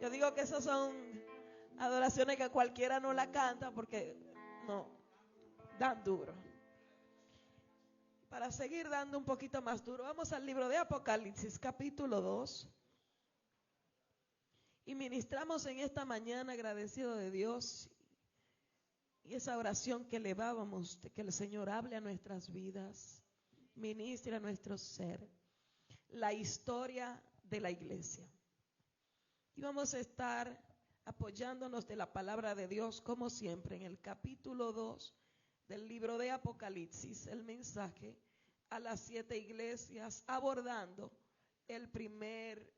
Yo digo que esas son adoraciones que cualquiera no la canta porque no, dan duro. Para seguir dando un poquito más duro, vamos al libro de Apocalipsis, capítulo 2. Y ministramos en esta mañana agradecido de Dios y esa oración que elevábamos, de que el Señor hable a nuestras vidas, ministre a nuestro ser, la historia de la iglesia. Y vamos a estar apoyándonos de la palabra de Dios, como siempre, en el capítulo 2 del libro de Apocalipsis, el mensaje a las 7 iglesias, abordando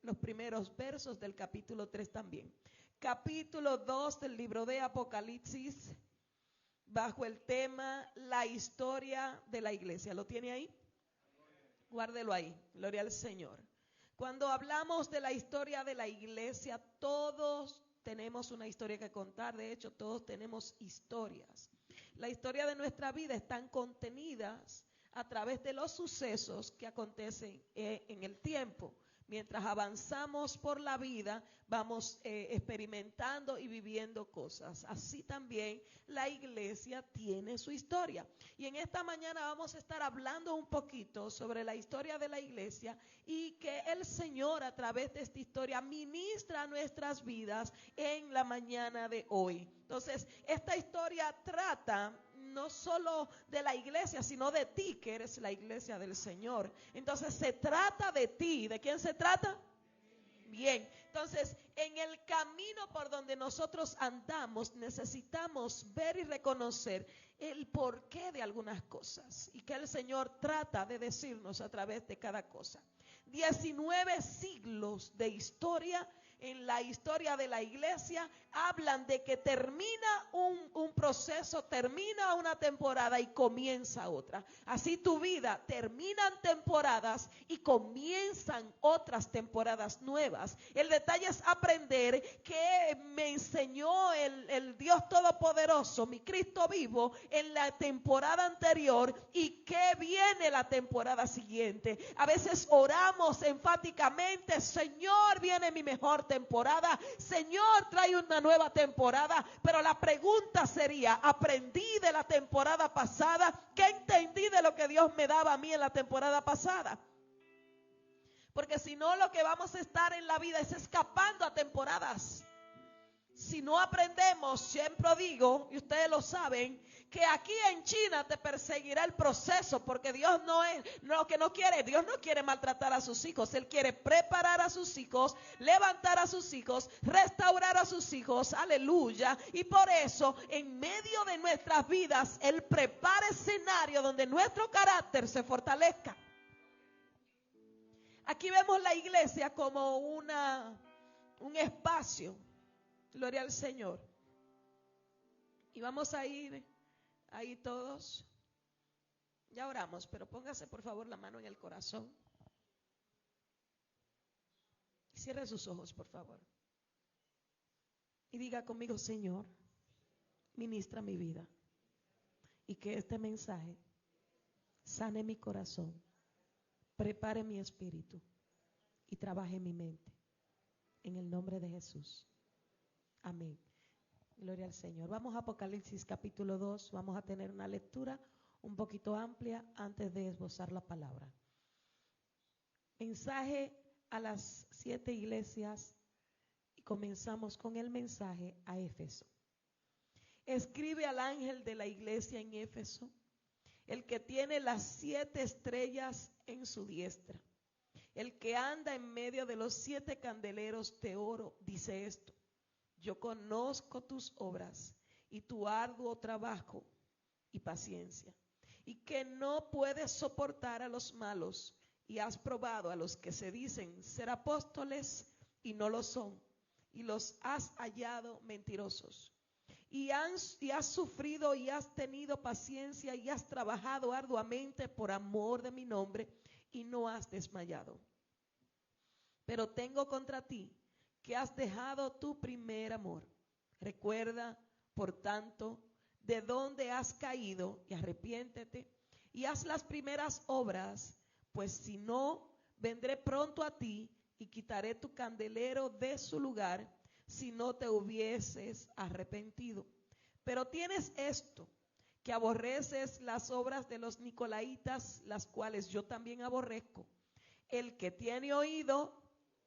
los primeros versos del capítulo 3 también. Capítulo 2 del libro de Apocalipsis, bajo el tema la historia de la iglesia. ¿Lo tiene ahí? Guárdelo ahí, gloria al Señor. Cuando hablamos de la historia de la iglesia, todos tenemos una historia que contar. De hecho, todos tenemos historias. La historia de nuestra vida están contenidas a través de los sucesos que acontecen en el tiempo. Mientras avanzamos por la vida, vamos experimentando y viviendo cosas. Así también la iglesia tiene su historia. Y en esta mañana vamos a estar hablando un poquito sobre la historia de la iglesia y que el Señor a través de esta historia ministra nuestras vidas en la mañana de hoy. Entonces, esta historia trata no solo de la iglesia, sino de ti, que eres la iglesia del Señor. Entonces se trata de ti. ¿De quién se trata? Bien, entonces en el camino por donde nosotros andamos necesitamos ver y reconocer el porqué de algunas cosas y que el Señor trata de decirnos a través de cada cosa. 19 siglos de historia en la historia de la iglesia hablan de que termina un proceso, termina una temporada y comienza otra. Así tu vida, terminan temporadas y comienzan otras temporadas nuevas. El detalle es aprender que me enseñó el Dios Todopoderoso, mi Cristo vivo, en la temporada anterior y que viene la temporada siguiente. A veces oramos enfáticamente, Señor, viene mi mejor temporada, Señor, trae una nueva temporada, pero la pregunta sería, ¿aprendí de la temporada pasada? ¿Qué entendí de lo que Dios me daba a mí en la temporada pasada? Porque si no, lo que vamos a estar en la vida es escapando a temporadas. Si no aprendemos, siempre digo, y ustedes lo saben, que aquí en China te perseguirá el proceso, porque Dios no es lo que no quiere. Dios no quiere maltratar a sus hijos. Él quiere preparar a sus hijos, levantar a sus hijos, restaurar a sus hijos, aleluya. Y por eso, en medio de nuestras vidas, Él prepara escenario donde nuestro carácter se fortalezca. Aquí vemos la iglesia como un espacio. Gloria al Señor. Y vamos a ir ahí todos. Ya oramos, pero póngase por favor la mano en el corazón. Y cierre sus ojos, por favor. Y diga conmigo, Señor, ministra mi vida. Y que este mensaje sane mi corazón, prepare mi espíritu y trabaje mi mente. En el nombre de Jesús. Amén. Gloria al Señor. Vamos a Apocalipsis capítulo 2. Vamos a tener una lectura un poquito amplia antes de esbozar la palabra. Mensaje a las 7 iglesias y comenzamos con el mensaje a Éfeso. Escribe al ángel de la iglesia en Éfeso, el que tiene las 7 estrellas en su diestra, el que anda en medio de los 7 candeleros de oro, dice esto: yo conozco tus obras y tu arduo trabajo y paciencia, y que no puedes soportar a los malos, y has probado a los que se dicen ser apóstoles y no lo son, y los has hallado mentirosos. Y has sufrido y has tenido paciencia y has trabajado arduamente por amor de mi nombre y no has desmayado. Pero tengo contra ti que has dejado tu primer amor. Recuerda, por tanto, de dónde has caído y arrepiéntete y haz las primeras obras, pues si no, vendré pronto a ti y quitaré tu candelero de su lugar si no te hubieses arrepentido. Pero tienes esto, que aborreces las obras de los nicolaítas, las cuales yo también aborrezco. El que tiene oído,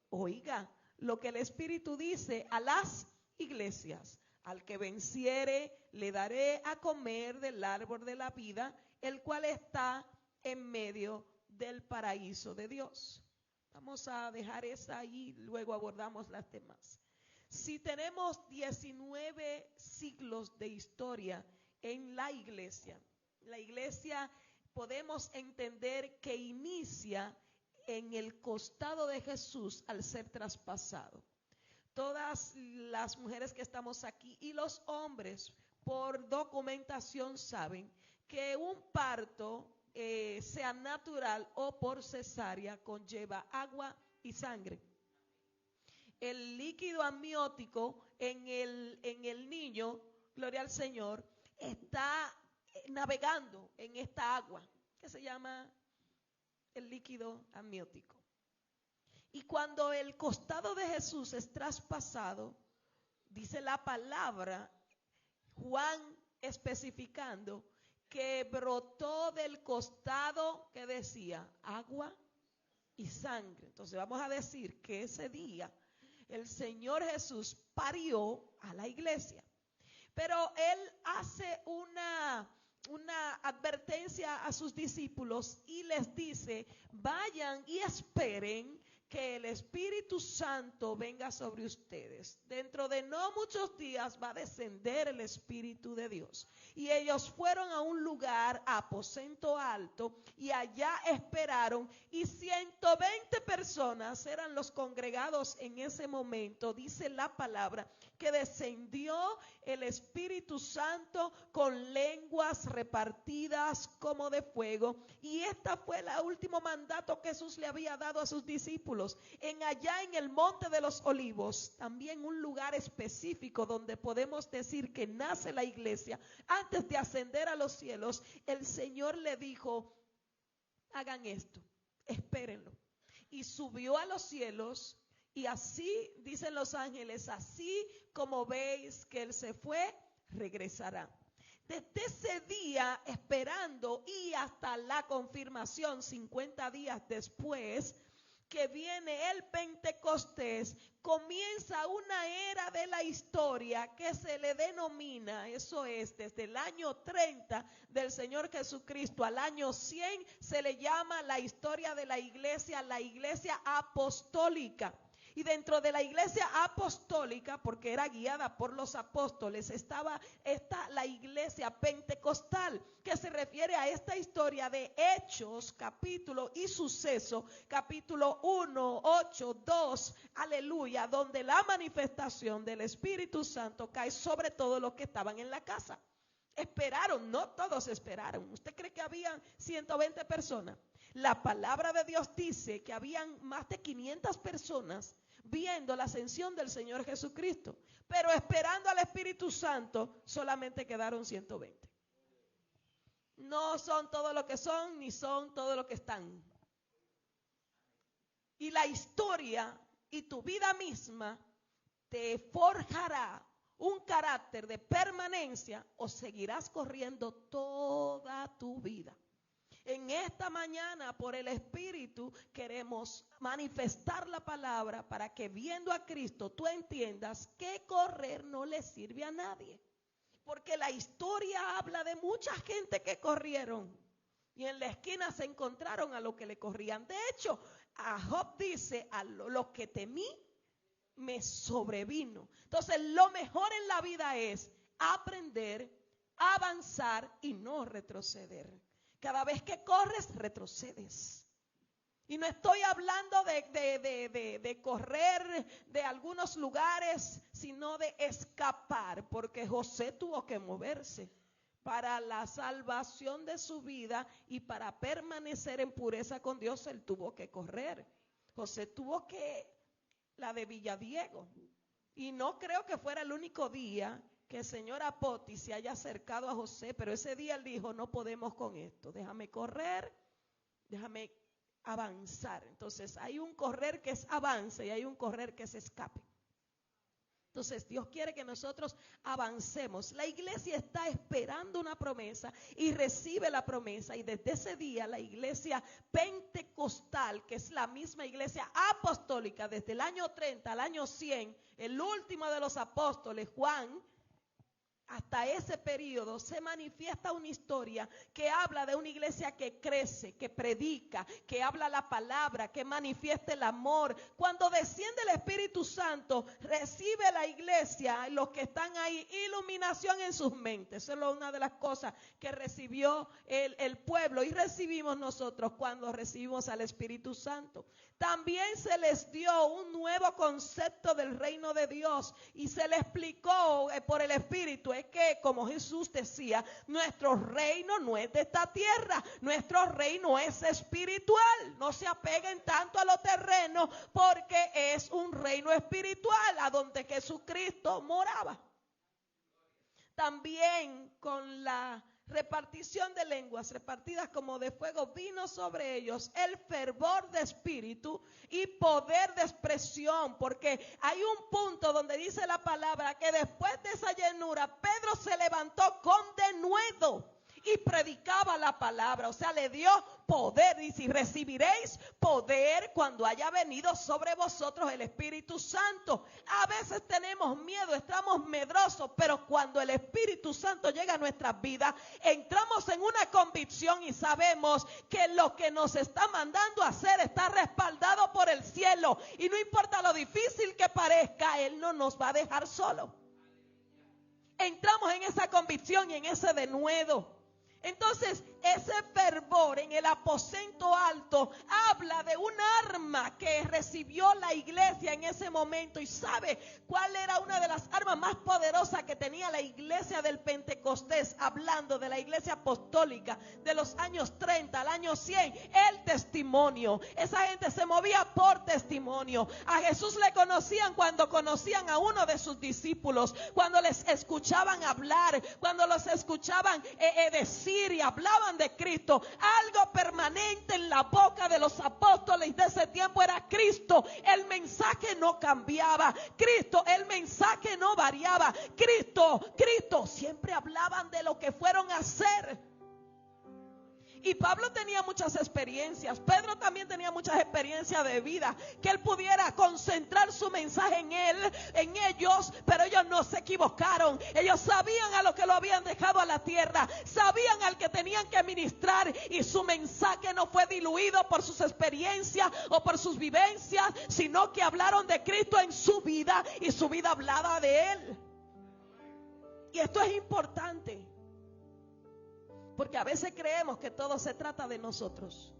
oiga lo que el Espíritu dice a las iglesias. Al que venciere, le daré a comer del árbol de la vida, el cual está en medio del paraíso de Dios. Vamos a dejar esa ahí, luego abordamos las demás. Si tenemos 19 siglos de historia en la iglesia podemos entender que inicia en el costado de Jesús al ser traspasado. Todas las mujeres que estamos aquí y los hombres por documentación saben que un parto, sea natural o por cesárea, conlleva agua y sangre. El líquido amniótico en el niño, gloria al Señor, está navegando en esta agua que se llama el líquido amniótico. Y cuando el costado de Jesús es traspasado, dice la palabra, Juan especificando, que brotó del costado que decía agua y sangre. Entonces vamos a decir que ese día el Señor Jesús parió a la iglesia. Pero Él hace una advertencia a sus discípulos y les dice, vayan y esperen que el Espíritu Santo venga sobre ustedes. Dentro de no muchos días va a descender el Espíritu de Dios. Y ellos fueron a un lugar, aposento alto, y allá esperaron, y 120 personas eran los congregados en ese momento. Dice la palabra que descendió el Espíritu Santo con lenguas repartidas como de fuego, y este fue el último mandato que Jesús le había dado a sus discípulos. Allá en el Monte de los Olivos, también un lugar específico donde podemos decir que nace la iglesia, antes de ascender a los cielos, el Señor le dijo, hagan esto, espérenlo. Y subió a los cielos, y así, dicen los ángeles, así como veis que Él se fue, regresará. Desde ese día, esperando y hasta la confirmación 50 días después, que viene el Pentecostés, comienza una era de la historia que se le denomina, eso es, desde el año 30 del Señor Jesucristo al año 100, se le llama la historia de la iglesia apostólica. Y dentro de la iglesia apostólica, porque era guiada por los apóstoles, está la iglesia pentecostal, que se refiere a esta historia de Hechos, capítulo y suceso, capítulo 1, 8, 2, aleluya, donde la manifestación del Espíritu Santo cae sobre todos los que estaban en la casa. Esperaron, no todos esperaron. ¿Usted cree que habían 120 personas? La palabra de Dios dice que habían más de 500 personas viendo la ascensión del Señor Jesucristo, pero esperando al Espíritu Santo solamente quedaron 120. No son todo lo que son, ni son todo lo que están. Y la historia y tu vida misma te forjará un carácter de permanencia, o seguirás corriendo toda tu vida. En esta mañana, por el Espíritu, queremos manifestar la palabra para que, viendo a Cristo, tú entiendas que correr no le sirve a nadie. Porque la historia habla de mucha gente que corrieron y en la esquina se encontraron a los que le corrían. De hecho, a Job dice, a lo que temí me sobrevino. Entonces, lo mejor en la vida es aprender, avanzar y no retroceder. Cada vez que corres, retrocedes. Y no estoy hablando de correr de algunos lugares, sino de escapar, porque José tuvo que moverse para la salvación de su vida y para permanecer en pureza con Dios. Él tuvo que correr. José tuvo que, la de Villadiego. Y no creo que fuera el único día que el señor Apoti se haya acercado a José, pero ese día él dijo, no podemos con esto, déjame correr, déjame avanzar. Entonces hay un correr que es avance y hay un correr que es escape. Entonces Dios quiere que nosotros avancemos. La iglesia está esperando una promesa y recibe la promesa. Y desde ese día la iglesia pentecostal, que es la misma iglesia apostólica, desde el año 30 al año 100, el último de los apóstoles, Juan, hasta ese periodo se manifiesta una historia que habla de una iglesia que crece, que predica, que habla la palabra, que manifiesta el amor. Cuando desciende el Espíritu Santo, recibe la iglesia, los que están ahí, iluminación en sus mentes. Esa es una de las cosas que recibió el pueblo y recibimos nosotros cuando recibimos al Espíritu Santo. También se les dio un nuevo concepto del reino de Dios y se les explicó por el Espíritu. Es que, como Jesús decía, nuestro reino no es de esta tierra, nuestro reino es espiritual. No se apeguen tanto a lo terreno porque es un reino espiritual a donde Jesucristo moraba. También con la repartición de lenguas repartidas como de fuego vino sobre ellos el fervor de espíritu y poder de expresión, porque hay un punto donde dice la palabra que después de esa llenura Pedro se levantó con denuedo y predicaba la palabra, o sea, le dio poder. Y si recibiréis poder cuando haya venido sobre vosotros el Espíritu Santo. A veces tenemos miedo, estamos medrosos, pero cuando el Espíritu Santo llega a nuestras vidas, entramos en una convicción y sabemos que lo que nos está mandando a hacer está respaldado por el cielo. Y no importa lo difícil que parezca, Él no nos va a dejar solo. Entramos en esa convicción y en ese denuedo. Entonces, ese fervor en el aposento alto habla de un arma que recibió la iglesia en ese momento. ¿Y sabe cuál era una de las armas más poderosas que tenía la iglesia del Pentecostés? Hablando de la iglesia apostólica de los años 30 al año 100, el testimonio. Esa gente se movía por testimonio. A Jesús le conocían cuando conocían a uno de sus discípulos, cuando les escuchaban hablar, cuando los escuchaban decir y hablaban de Cristo. Algo permanente en la boca de los apóstoles de ese tiempo era Cristo. El mensaje no cambiaba. Cristo, el mensaje no variaba. Cristo. Siempre hablaban de lo que fueron a hacer. Y Pablo tenía muchas experiencias. Pedro también tenía muchas experiencias de vida. Que él pudiera concentrar su mensaje en ellos. Pero ellos no se equivocaron. Ellos sabían a lo que lo habían dejado a la tierra. Sabían al que tenían que ministrar. Y su mensaje no fue diluido por sus experiencias o por sus vivencias. Sino que hablaron de Cristo en su vida. Y su vida hablaba de Él. Y esto es importante. Porque a veces creemos que todo se trata de nosotros.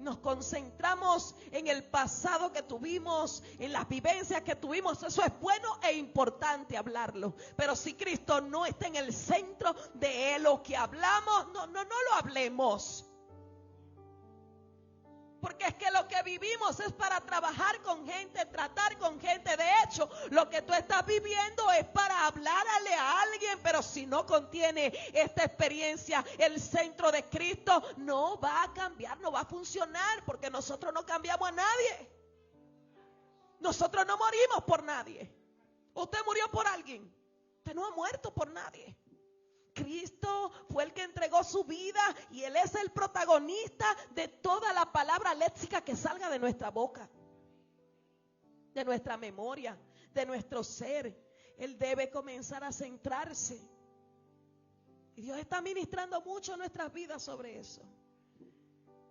Nos concentramos en el pasado que tuvimos, en las vivencias que tuvimos. Eso es bueno e importante hablarlo. Pero si Cristo no está en el centro de lo que hablamos, no lo hablemos. Porque es que lo que vivimos es para trabajar con gente, tratar con gente. De hecho, lo que tú estás viviendo es para hablarle a alguien. Pero si no contiene esta experiencia, el centro de Cristo, no va a cambiar, no va a funcionar. Porque nosotros no cambiamos a nadie. Nosotros no morimos por nadie. Usted murió por alguien. Usted no ha muerto por nadie. Cristo fue el que entregó su vida y Él es el protagonista de toda la palabra léxica que salga de nuestra boca, de nuestra memoria, de nuestro ser. Él debe comenzar a centrarse. Y Dios está ministrando mucho en nuestras vidas sobre eso.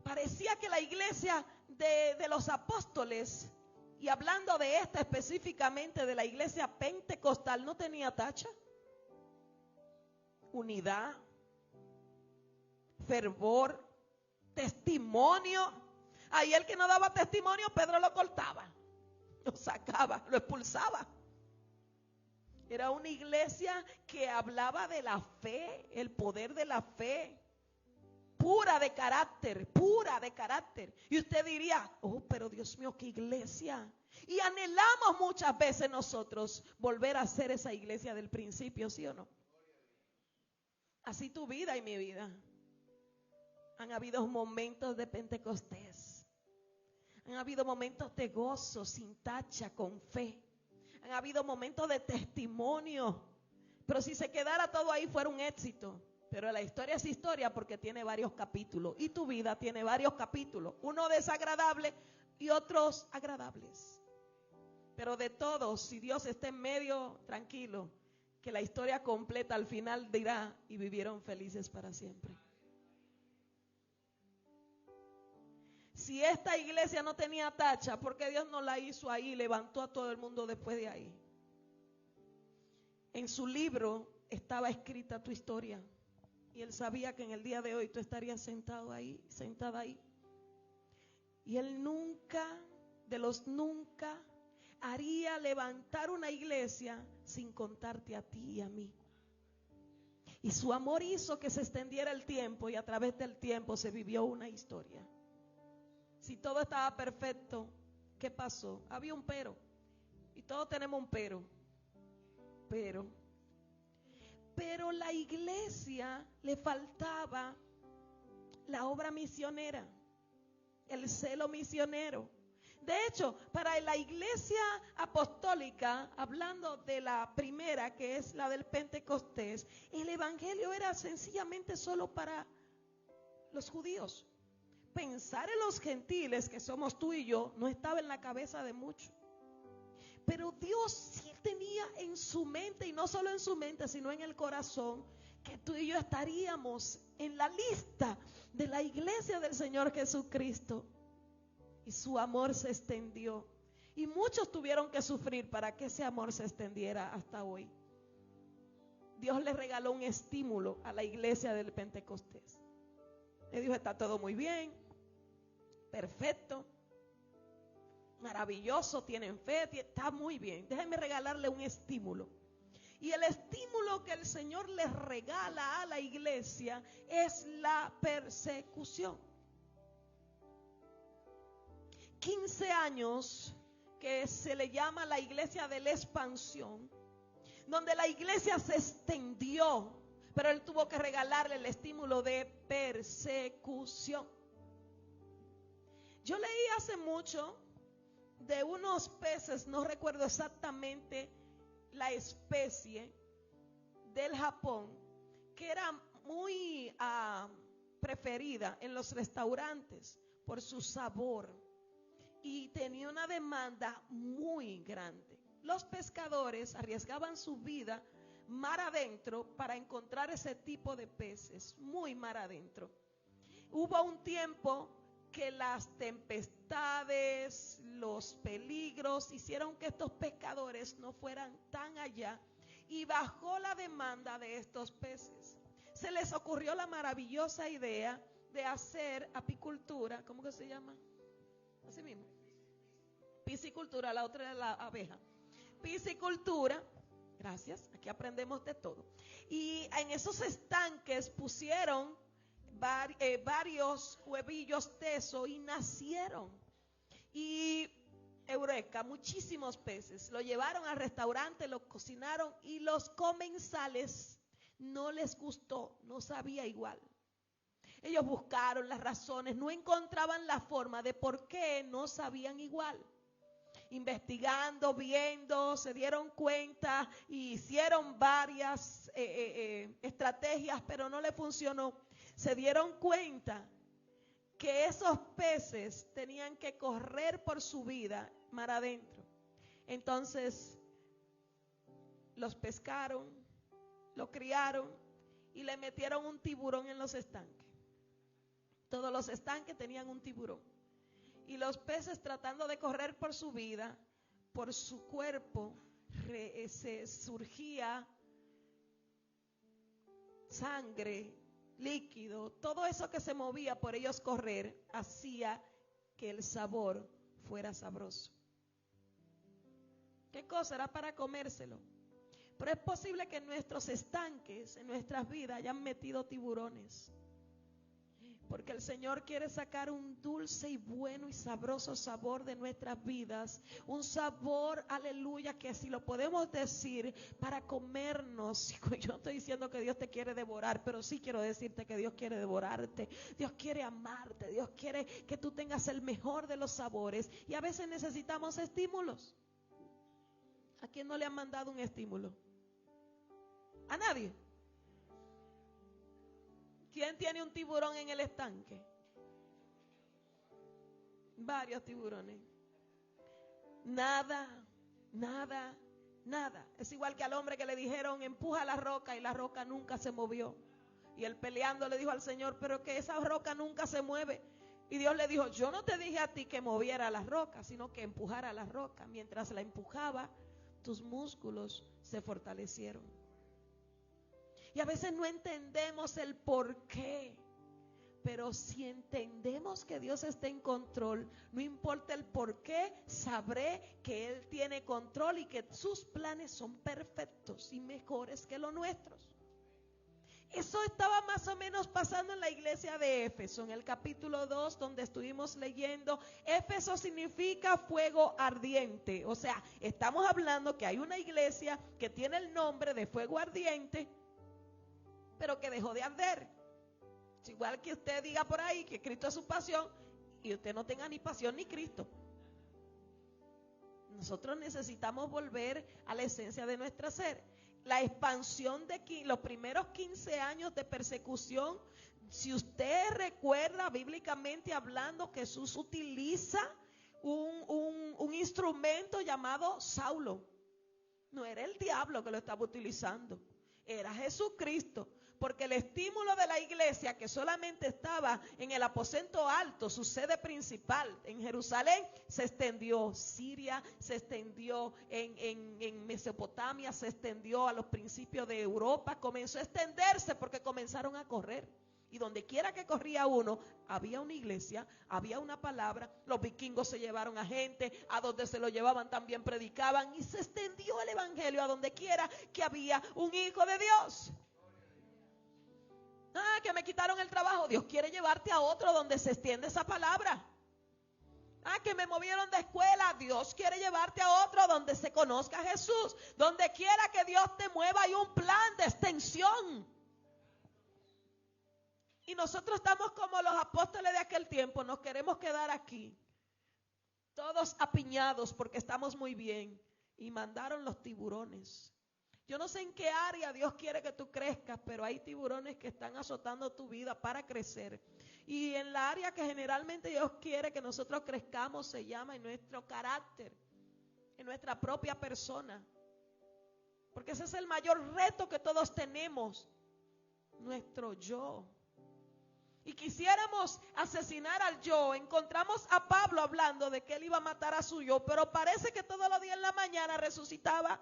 Parecía que la iglesia de los apóstoles, y hablando de esta específicamente, de la iglesia pentecostal, no tenía tacha. Unidad, fervor, testimonio. Ahí el que no daba testimonio, Pedro lo cortaba, lo sacaba, lo expulsaba. Era una iglesia que hablaba de la fe, el poder de la fe, pura de carácter, pura de carácter. Y usted diría, oh, pero Dios mío, qué iglesia. Y anhelamos muchas veces nosotros volver a ser esa iglesia del principio, ¿sí o no? Así tu vida y mi vida. Han habido momentos de Pentecostés. Han habido momentos de gozo, sin tacha, con fe. Han habido momentos de testimonio. Pero si se quedara todo ahí fuera un éxito. Pero la historia es historia porque tiene varios capítulos. Y tu vida tiene varios capítulos. Uno desagradable y otros agradables. Pero de todos, si Dios está en medio, tranquilo, que la historia completa al final dirá, y vivieron felices para siempre. Si esta iglesia no tenía tacha, ¿por qué Dios no la hizo ahí y levantó a todo el mundo después de ahí? En su libro estaba escrita tu historia. Y Él sabía que en el día de hoy tú estarías sentado ahí, sentada ahí. Y Él nunca, de los nunca, haría levantar una iglesia sin contarte a ti y a mí. Y su amor hizo que se extendiera el tiempo y a través del tiempo se vivió una historia. Si todo estaba perfecto, ¿qué pasó? Había un pero. Y todos tenemos un pero. Pero la iglesia le faltaba la obra misionera, el celo misionero. De hecho, para la iglesia apostólica, hablando de la primera, que es la del Pentecostés, el evangelio era sencillamente solo para los judíos. Pensar en los gentiles, que somos tú y yo, no estaba en la cabeza de muchos. Pero Dios sí tenía en su mente, y no solo en su mente, sino en el corazón, que tú y yo estaríamos en la lista de la iglesia del Señor Jesucristo. Y su amor se extendió. Y muchos tuvieron que sufrir para que ese amor se extendiera hasta hoy. Dios le regaló un estímulo a la iglesia del Pentecostés. Le dijo, está todo muy bien, perfecto, maravilloso, tienen fe, está muy bien. Déjenme regalarle un estímulo. Y el estímulo que el Señor les regala a la iglesia es la persecución. 15 años que se le llama la iglesia de la expansión, donde la iglesia se extendió, pero Él tuvo que regalarle el estímulo de persecución. Yo leí hace mucho de unos peces, no recuerdo exactamente la especie, del Japón, que era muy preferida en los restaurantes por su sabor y tenía una demanda muy grande. Los pescadores arriesgaban su vida mar adentro para encontrar ese tipo de peces, muy mar adentro. Hubo un tiempo que las tempestades, los peligros hicieron que estos pescadores no fueran tan allá y bajó la demanda de estos peces. Se les ocurrió la maravillosa idea de hacer apicultura, ¿cómo que se llama? Así mismo. Piscicultura, la otra es la abeja. Piscicultura, gracias, aquí aprendemos de todo. Y en esos estanques pusieron varios huevillos tesos y nacieron. Y eureka, muchísimos peces. Lo llevaron al restaurante, lo cocinaron y los comensales no les gustó, no sabía igual. Ellos buscaron las razones, no encontraban la forma de por qué no sabían igual. Investigando, viendo, se dieron cuenta y hicieron varias estrategias, pero no le funcionó. Se dieron cuenta que esos peces tenían que correr por su vida mar adentro. Entonces los pescaron, lo criaron y le metieron un tiburón en los estanques. Todos los estanques tenían un tiburón. Y los peces, tratando de correr por su vida, por su cuerpo se surgía sangre, líquido, todo eso que se movía por ellos correr hacía que el sabor fuera sabroso. ¿Qué cosa? Era para comérselo. Pero es posible que en nuestros estanques, en nuestras vidas, hayan metido tiburones. Porque el Señor quiere sacar un dulce y bueno y sabroso sabor de nuestras vidas. Un sabor, aleluya, que si lo podemos decir para comernos. Yo no estoy diciendo que Dios te quiere devorar, pero sí quiero decirte que Dios quiere devorarte. Dios quiere amarte. Dios quiere que tú tengas el mejor de los sabores. Y a veces necesitamos estímulos. quién no le han mandado un estímulo? ¿A nadie? ¿Quién tiene un tiburón en el estanque? Varios tiburones. Nada. Es igual que al hombre que le dijeron empuja la roca y la roca nunca se movió. Y él peleando le dijo al Señor, pero que esa roca nunca se mueve. Y Dios le dijo, yo no te dije a ti que moviera la roca, sino que empujara la roca. Mientras la empujaba, tus músculos se fortalecieron. Y a veces no entendemos el por qué. Pero si entendemos que Dios está en control, no importa el por qué, sabré que Él tiene control y que sus planes son perfectos y mejores que los nuestros. Eso estaba más o menos pasando en la iglesia de Éfeso, en el capítulo 2, donde estuvimos leyendo. Éfeso significa fuego ardiente. O sea, estamos hablando que hay una iglesia que tiene el nombre de fuego ardiente, pero que dejó de arder. Es igual que usted diga por ahí que Cristo es su pasión y usted no tenga ni pasión ni Cristo. Nosotros necesitamos volver a la esencia de nuestro ser. La expansión de los primeros 15 años de persecución, si usted recuerda bíblicamente hablando, Jesús utiliza un instrumento llamado Saulo. No era el diablo que lo estaba utilizando, era Jesucristo. Porque el estímulo de la iglesia, que solamente estaba en el aposento alto, su sede principal en Jerusalén, se extendió. Siria se extendió, en Mesopotamia se extendió a los principios de Europa. Comenzó a extenderse porque comenzaron a correr. Y donde quiera que corría uno, había una iglesia, había una palabra. Los vikingos se llevaron a gente, a donde se lo llevaban también predicaban. Y se extendió el evangelio a donde quiera que había un hijo de Dios. Que me quitaron el trabajo. Dios quiere llevarte a otro donde se extiende esa palabra. Que me movieron de escuela. Dios quiere llevarte a otro donde se conozca a Jesús. Donde quiera que Dios te mueva hay un plan de extensión. Y nosotros estamos como los apóstoles de aquel tiempo. Nos queremos quedar aquí, todos apiñados porque estamos muy bien. Y mandaron los tiburones. Yo no sé en qué área Dios quiere que tú crezcas, pero hay tiburones que están azotando tu vida para crecer. Y en la área que generalmente Dios quiere que nosotros crezcamos se llama en nuestro carácter, en nuestra propia persona. Porque ese es el mayor reto que todos tenemos, nuestro yo. Y quisiéramos asesinar al yo. Encontramos a Pablo hablando de que él iba a matar a su yo, pero parece que todos los días en la mañana resucitaba.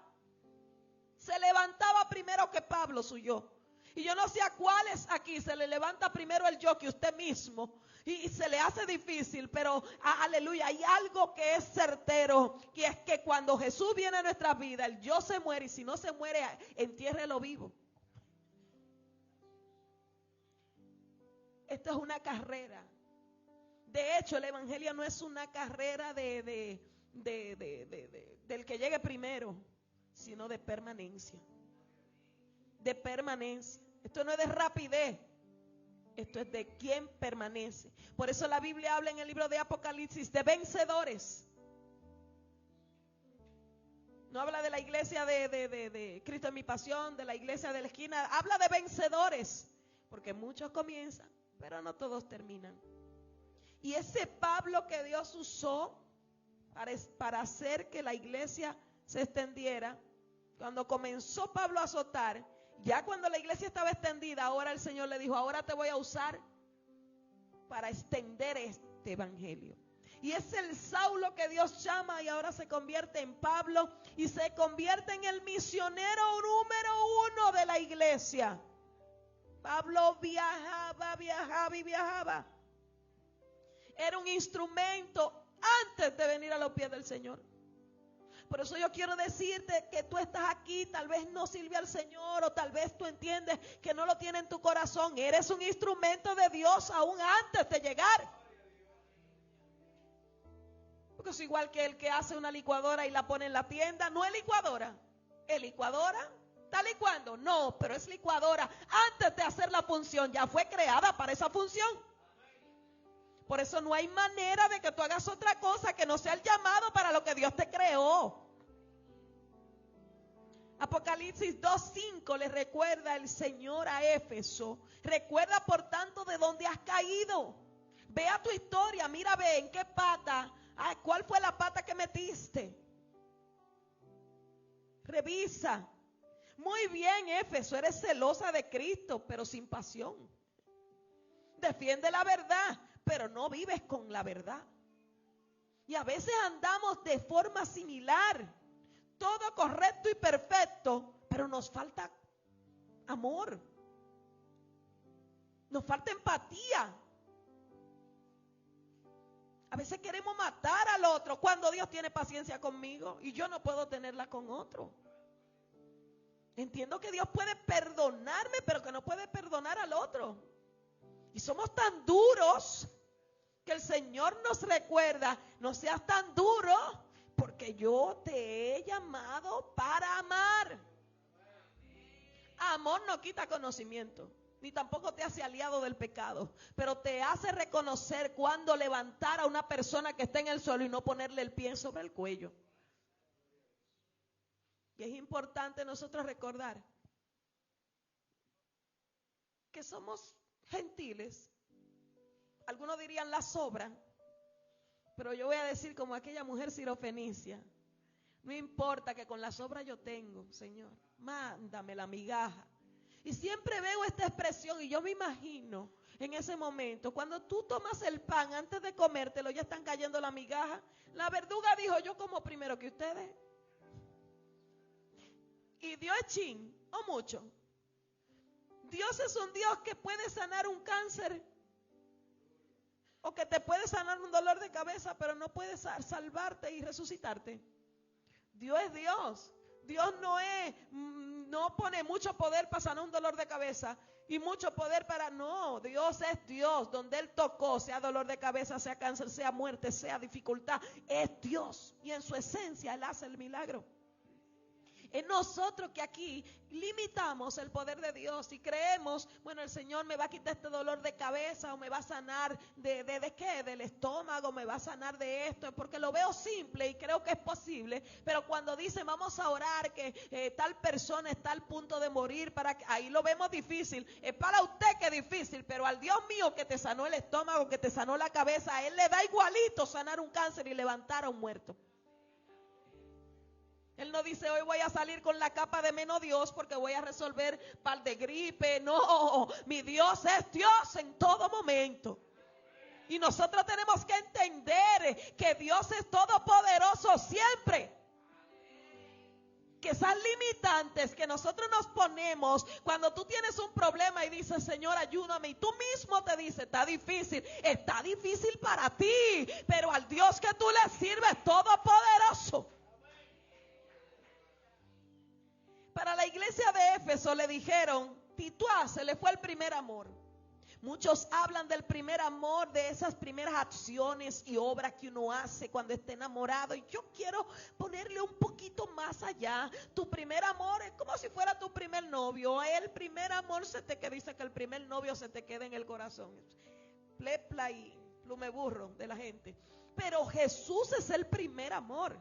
Se levantaba primero que Pablo, su yo. Y yo no sé a cuáles aquí se le levanta primero el yo que usted mismo. Y se le hace difícil, pero aleluya, hay algo que es certero. Que es que cuando Jesús viene a nuestra vida, el yo se muere. Y si no se muere, entiérrelo vivo. Esto es una carrera. De hecho, el evangelio no es una carrera del que llegue primero, sino de permanencia. De permanencia. Esto no es de rapidez. Esto es de quien permanece. Por eso la Biblia habla en el libro de Apocalipsis de vencedores. No habla de la iglesia de Cristo en mi pasión, de la iglesia de la esquina. Habla de vencedores. Porque muchos comienzan, pero no todos terminan. Y ese Pablo que Dios usó para hacer que la iglesia se extendiera, cuando comenzó Pablo a azotar, ya cuando la iglesia estaba extendida, ahora el Señor le dijo, ahora te voy a usar para extender este evangelio. Y es el Saulo que Dios llama y ahora se convierte en Pablo y se convierte en el misionero número 1 de la iglesia. Pablo viajaba. Era un instrumento antes de venir a los pies del Señor. Por eso yo quiero decirte que tú estás aquí, tal vez no sirve al Señor o tal vez tú entiendes que no lo tiene en tu corazón. Eres un instrumento de Dios aún antes de llegar. Porque es igual que el que hace una licuadora y la pone en la tienda. No es licuadora. ¿Es licuadora? ¿Está licuando? No, pero es licuadora. Antes de hacer la función, ya fue creada para esa función. Por eso no hay manera de que tú hagas otra cosa que no sea el llamado para lo que Dios te creó. Apocalipsis 2:5 le recuerda el Señor a Éfeso: recuerda por tanto de dónde has caído. Ve a tu historia, mira, ve en qué pata, cuál fue la pata que metiste. Revisa. Muy bien, Éfeso, eres celosa de Cristo, pero sin pasión. Defiende la verdad, pero no vives con la verdad. Y a veces andamos de forma similar, todo correcto y perfecto, pero nos falta amor, nos falta empatía. A veces queremos matar al otro cuando Dios tiene paciencia conmigo y yo no puedo tenerla con otro. Entiendo que Dios puede perdonarme, pero que no puede perdonar al otro. Y somos tan duros que el Señor nos recuerda: no seas tan duro, porque yo te he llamado para amar. Amor no quita conocimiento, ni tampoco te hace aliado del pecado, pero te hace reconocer cuándo levantar a una persona que está en el suelo y no ponerle el pie sobre el cuello. Y es importante nosotros recordar que somos gentiles. Algunos dirían la sobra, pero yo voy a decir como aquella mujer sirofenicia: no importa que con la sobra yo tengo, Señor, mándame la migaja. Y siempre veo esta expresión y yo me imagino en ese momento, cuando tú tomas el pan, antes de comértelo ya están cayendo la migaja. La verduga dijo: yo como primero que ustedes. Y dio chin o mucho. Dios es un Dios que puede sanar un cáncer, o que te puede sanar un dolor de cabeza, pero no puede salvarte y resucitarte. Dios es Dios. Dios no pone mucho poder para sanar un dolor de cabeza y mucho poder para... No, Dios es Dios. Donde Él tocó, sea dolor de cabeza, sea cáncer, sea muerte, sea dificultad, es Dios. Y en su esencia Él hace el milagro. Es nosotros que aquí limitamos el poder de Dios y creemos: bueno, el Señor me va a quitar este dolor de cabeza, o me va a sanar de qué, del estómago, me va a sanar de esto, porque lo veo simple y creo que es posible. Pero cuando dice: vamos a orar que tal persona está al punto de morir, ahí lo vemos difícil. Es para usted que es difícil, pero al Dios mío que te sanó el estómago, que te sanó la cabeza, a Él le da igualito sanar un cáncer y levantar a un muerto. Él no dice: hoy voy a salir con la capa de menos Dios porque voy a resolver par de gripe. No, mi Dios es Dios en todo momento. Y nosotros tenemos que entender que Dios es todopoderoso siempre. Que esas limitantes que nosotros nos ponemos cuando tú tienes un problema y dices: Señor, ayúdame, y tú mismo te dices: está difícil para ti, pero al Dios que tú le sirves, todopoderoso. Para la iglesia de Éfeso le dijeron: Tituá se le fue el primer amor. Muchos hablan del primer amor, de esas primeras acciones y obras que uno hace cuando está enamorado. Y yo quiero ponerle un poquito más allá. Tu primer amor es como si fuera tu primer novio. El primer amor dice que el primer novio se te queda en el corazón. Plepla y plume burro de la gente. Pero Jesús es el primer amor.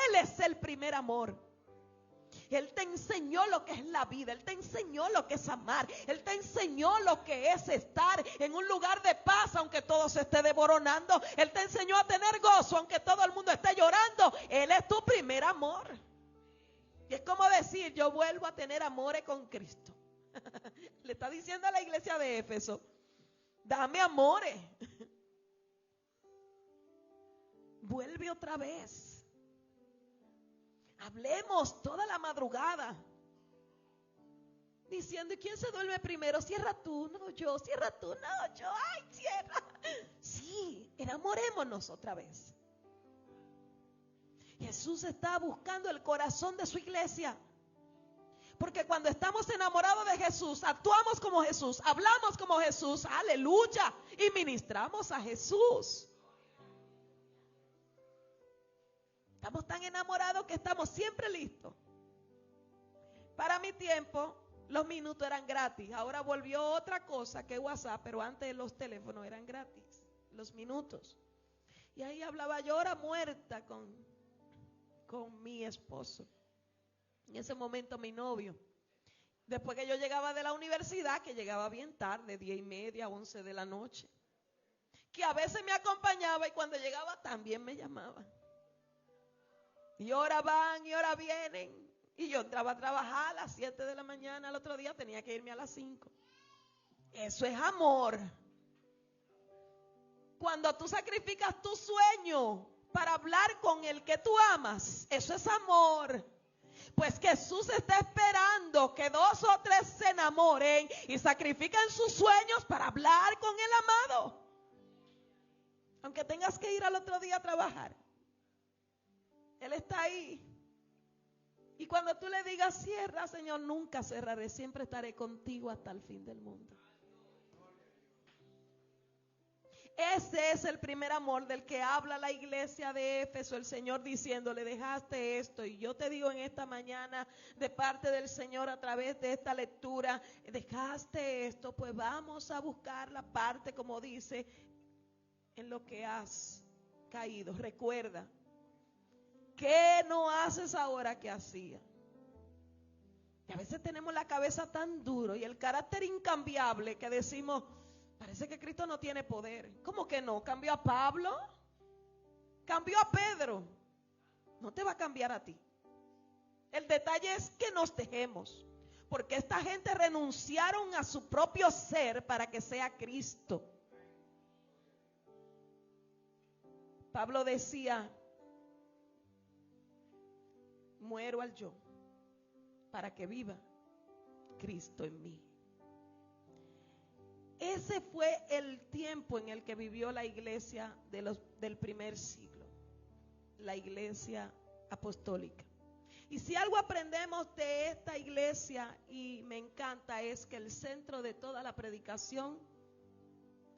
Él es el primer amor. Él te enseñó lo que es la vida. Él te enseñó lo que es amar. Él te enseñó lo que es estar en un lugar de paz aunque todo se esté desmoronando. Él te enseñó a tener gozo aunque todo el mundo esté llorando. Él es tu primer amor. Y es como decir: yo vuelvo a tener amores con Cristo. Le está diciendo a la iglesia de Éfeso: dame amores. Vuelve otra vez. Hablemos toda la madrugada diciendo: ¿y quién se duerme primero? Cierra tú, no yo. Cierra tú, no yo. Ay, cierra. Sí, enamorémonos otra vez. Jesús está buscando el corazón de su iglesia, porque cuando estamos enamorados de Jesús, actuamos como Jesús, hablamos como Jesús, aleluya, y ministramos a Jesús. Estamos tan enamorados que estamos siempre listos. Para mi tiempo, los minutos eran gratis. Ahora volvió otra cosa que WhatsApp, pero antes los teléfonos eran gratis, los minutos. Y ahí hablaba yo hora muerta con mi esposo. En ese momento mi novio, después que yo llegaba de la universidad, que llegaba bien tarde, 10:30, 11 de la noche, que a veces me acompañaba y cuando llegaba también me llamaba. Y ahora van y ahora vienen. Y yo entraba a trabajar a las 7 de la mañana, al otro día tenía que irme a las 5. Eso es amor. Cuando tú sacrificas tu sueño para hablar con el que tú amas, eso es amor. Pues Jesús está esperando que 2 o 3 se enamoren y sacrifican sus sueños para hablar con el amado. Aunque tengas que ir al otro día a trabajar, Él está ahí. Y cuando tú le digas, cierra, Señor, nunca cerraré, siempre estaré contigo hasta el fin del mundo. Ese es el primer amor del que habla la iglesia de Éfeso, el Señor diciéndole, dejaste esto. Y yo te digo en esta mañana, de parte del Señor, a través de esta lectura, dejaste esto, pues vamos a buscar la parte, como dice, en lo que has caído. Recuerda, ¿qué no haces ahora que hacía? Y a veces tenemos la cabeza tan duro y el carácter incambiable que decimos, parece que Cristo no tiene poder. ¿Cómo que no? ¿Cambió a Pablo? ¿Cambió a Pedro? No te va a cambiar a ti. El detalle es que nos dejemos, porque esta gente renunciaron a su propio ser para que sea Cristo. Pablo decía, muero al yo para que viva Cristo en mí. Ese fue el tiempo en el que vivió la iglesia del primer siglo, la iglesia apostólica. Y si algo aprendemos de esta iglesia, y me encanta, es que el centro de toda la predicación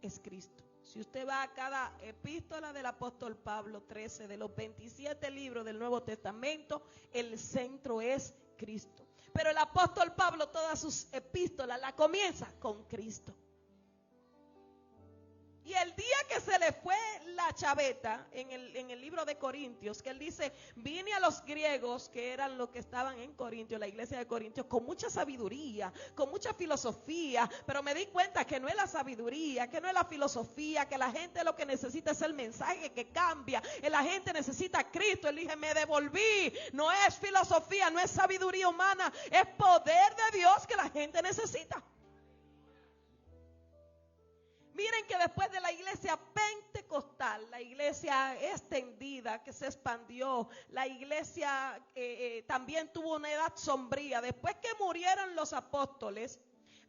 es Cristo. Si usted va a cada epístola del apóstol Pablo, 13 de los 27 libros del Nuevo Testamento, el centro es Cristo. Pero el apóstol Pablo, todas sus epístolas la comienza con Cristo. Y el día que se le fue la chaveta en el libro de Corintios, que él dice, vine a los griegos, que eran los que estaban en Corintios, la iglesia de Corintios, con mucha sabiduría, con mucha filosofía, pero me di cuenta que no es la sabiduría, que no es la filosofía, que la gente lo que necesita es el mensaje que cambia, la gente necesita a Cristo. Él dije, me devolví, no es filosofía, no es sabiduría humana, es poder de Dios que la gente necesita. Miren que después de la iglesia pentecostal, la iglesia extendida que se expandió, la iglesia también tuvo una edad sombría. Después que murieron los apóstoles,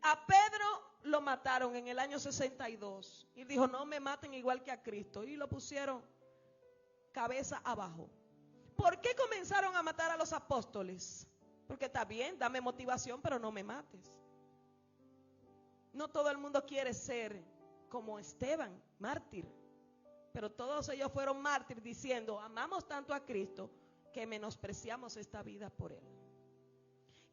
a Pedro lo mataron en el año 62. Y dijo, no me maten igual que a Cristo. Y lo pusieron cabeza abajo. ¿Por qué comenzaron a matar a los apóstoles? Porque está bien, dame motivación, pero no me mates. No todo el mundo quiere ser como Esteban, mártir, pero todos ellos fueron mártires diciendo, amamos tanto a Cristo que menospreciamos esta vida por Él.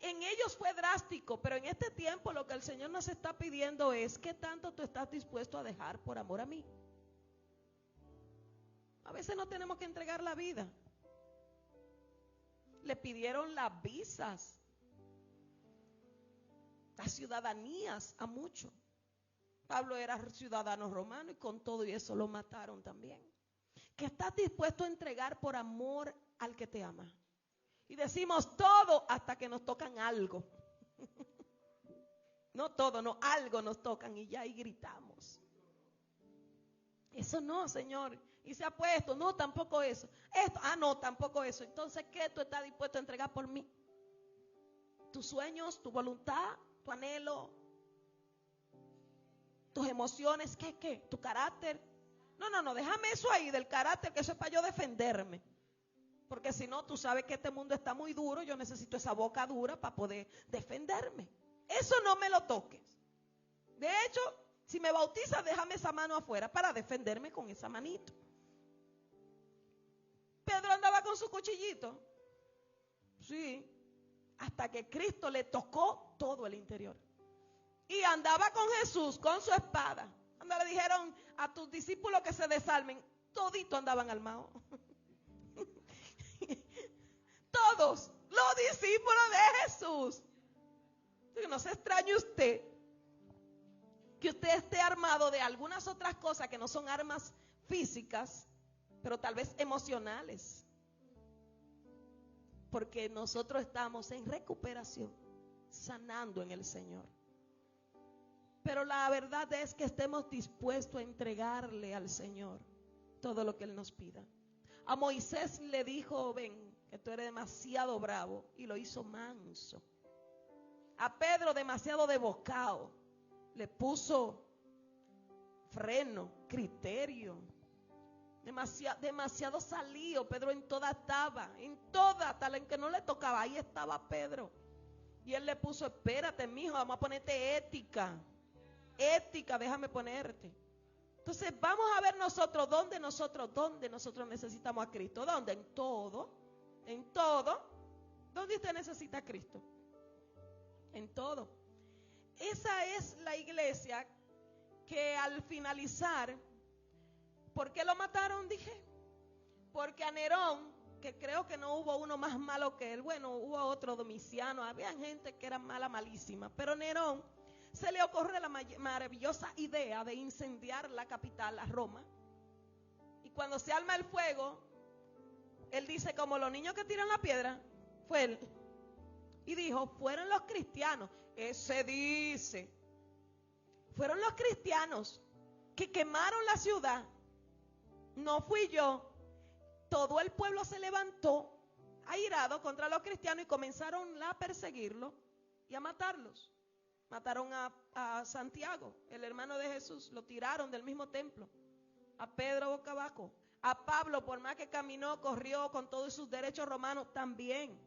En ellos fue drástico, pero en este tiempo lo que el Señor nos está pidiendo es, ¿qué tanto tú estás dispuesto a dejar por amor a mí? A veces no tenemos que entregar la vida. Le pidieron las visas, las ciudadanías a muchos. Pablo era ciudadano romano y con todo y eso lo mataron también. ¿Qué estás dispuesto a entregar por amor al que te ama? Y decimos todo hasta que nos tocan algo. No todo, no, algo nos tocan y ya ahí gritamos. Eso no, Señor. Y se ha puesto, no, tampoco eso. Esto, no, tampoco eso. Entonces, ¿qué tú estás dispuesto a entregar por mí? Tus sueños, tu voluntad, tu anhelo, tus emociones, ¿qué? ¿Tu carácter? No, déjame eso ahí del carácter, que eso es para yo defenderme. Porque si no, tú sabes que este mundo está muy duro, yo necesito esa boca dura para poder defenderme. Eso no me lo toques. De hecho, si me bautizas, déjame esa mano afuera para defenderme con esa manito. Pedro andaba con su cuchillito. Sí, hasta que Cristo le tocó todo el interior. Y andaba con Jesús, con su espada. Cuando le dijeron a tus discípulos que se desarmen, toditos andaban armados. Todos, los discípulo de Jesús. Que no se extrañe usted que usted esté armado de algunas otras cosas que no son armas físicas, pero tal vez emocionales. Porque nosotros estamos en recuperación, sanando en el Señor. Pero la verdad es que estemos dispuestos a entregarle al Señor todo lo que Él nos pida. A Moisés le dijo: ven, que tú eres demasiado bravo, y lo hizo manso. A Pedro demasiado desbocado, le puso freno, criterio. Demasiado salido. Pedro en toda estaba, tal en que no le tocaba, ahí estaba Pedro. Y él le puso: espérate, mijo, vamos a ponerte ética, déjame ponerte. Entonces vamos a ver nosotros dónde nosotros necesitamos a Cristo. ¿Dónde? En todo. ¿Dónde usted necesita a Cristo? En todo. Esa es la iglesia que al finalizar, ¿por qué lo mataron? Dije, porque a Nerón, que creo que no hubo uno más malo que él, bueno, hubo otro, Domiciano, había gente que era malísima, pero Nerón se le ocurre la maravillosa idea de incendiar la capital, a Roma. Y cuando se arma el fuego, él dice: como los niños que tiran la piedra, fue él. Y dijo: fueron los cristianos. Ese dice: fueron los cristianos que quemaron la ciudad. No fui yo. Todo el pueblo se levantó airado contra los cristianos y comenzaron a perseguirlos y a matarlos. Mataron a Santiago, el hermano de Jesús, lo tiraron del mismo templo. A Pedro boca abajo. A Pablo, por más que caminó, corrió con todos sus derechos romanos, también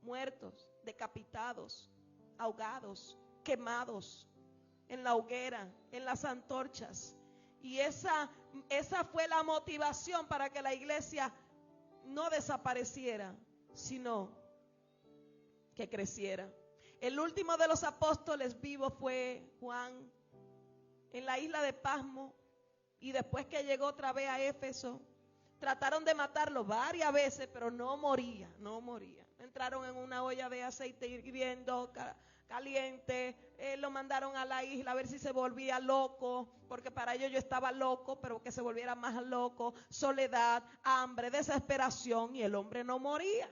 muertos, decapitados, ahogados, quemados en la hoguera, en las antorchas. Y esa fue la motivación para que la iglesia no desapareciera, sino que creciera. El último de los apóstoles vivos fue Juan, en la isla de Pasmo, y después que llegó otra vez a Éfeso, trataron de matarlo varias veces, pero no moría. Entraron en una olla de aceite hirviendo, caliente, lo mandaron a la isla a ver si se volvía loco, porque para ellos yo estaba loco, pero que se volviera más loco. Soledad, hambre, desesperación, y el hombre no moría.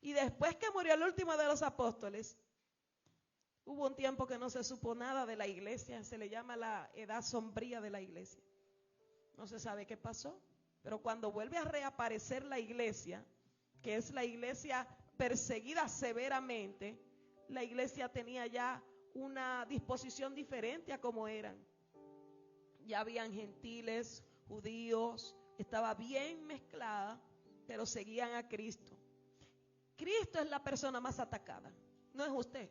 Y después que murió el último de los apóstoles, hubo un tiempo que no se supo nada de la iglesia. Se le llama la edad sombría de la iglesia. No se sabe qué pasó, pero cuando vuelve a reaparecer la iglesia, que es la iglesia perseguida severamente, la iglesia tenía ya una disposición diferente a como eran. Ya habían gentiles, judíos, estaba bien mezclada, pero seguían a Cristo. Cristo es la persona más atacada, no es usted,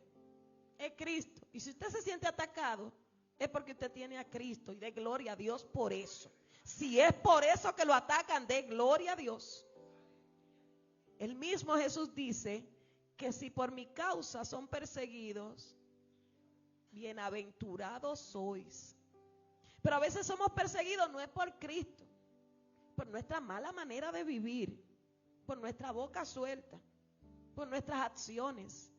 es Cristo. Y si usted se siente atacado, es porque usted tiene a Cristo, y dé gloria a Dios por eso. Si es por eso que lo atacan, dé gloria a Dios. El mismo Jesús dice que si por mi causa son perseguidos, bienaventurados sois. Pero a veces somos perseguidos no es por Cristo, por nuestra mala manera de vivir, por nuestra boca suelta, por nuestras acciones.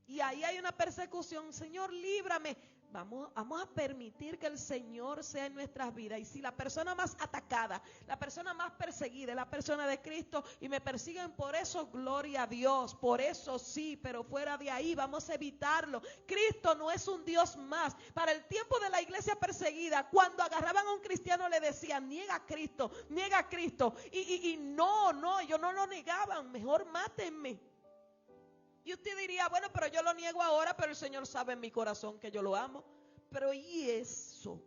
Y ahí hay una persecución. Señor, líbrame. Vamos a permitir que el Señor sea en nuestras vidas. Y si la persona más atacada, la persona más perseguida es la persona de Cristo, y me persiguen por eso, gloria a Dios, por eso sí, pero fuera de ahí vamos a evitarlo. Cristo no es un Dios más. Para el tiempo de la iglesia perseguida, cuando agarraban a un cristiano le decían: niega a Cristo, niega a Cristo. Y no, ellos no lo negaban, mejor mátenme. Y usted diría: bueno, pero yo lo niego ahora, pero el Señor sabe en mi corazón que yo lo amo. Pero ¿y eso?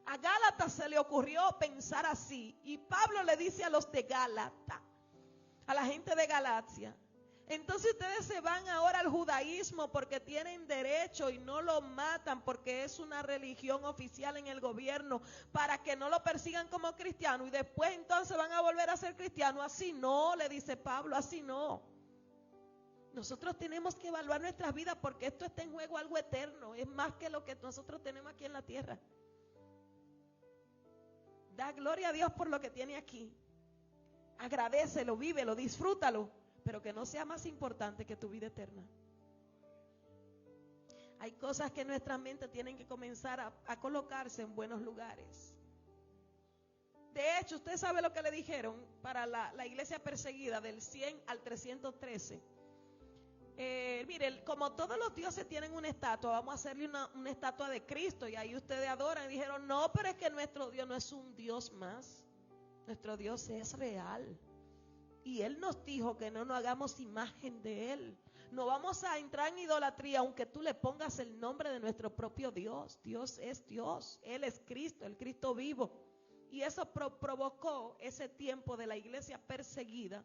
A Gálatas se le ocurrió pensar así, y Pablo le dice a los de Gálatas, a la gente de Galacia: entonces ustedes se van ahora al judaísmo porque tienen derecho y no lo matan porque es una religión oficial en el gobierno, para que no lo persigan como cristiano, y después entonces van a volver a ser cristianos. Así no, le dice Pablo, así no. Nosotros tenemos que evaluar nuestras vidas, porque esto está en juego algo eterno, es más que lo que nosotros tenemos aquí en la tierra. Da gloria a Dios por lo que tiene aquí, Agradécelo, vívelo, disfrútalo, pero que no sea más importante que tu vida eterna. Hay cosas que en nuestra mente tienen que comenzar a colocarse en buenos lugares. De hecho, usted sabe lo que le dijeron para la iglesia perseguida del 100 al 313. Mire, como todos los dioses tienen una estatua, vamos a hacerle una estatua de Cristo, y ahí ustedes adoran. Y dijeron, no, pero es que nuestro Dios no es un Dios más. Nuestro Dios es real. Y Él nos dijo que no nos hagamos imagen de Él. No vamos a entrar en idolatría aunque tú le pongas el nombre de nuestro propio Dios. Dios es Dios. Él es Cristo, el Cristo vivo. Y eso provocó ese tiempo de la iglesia perseguida,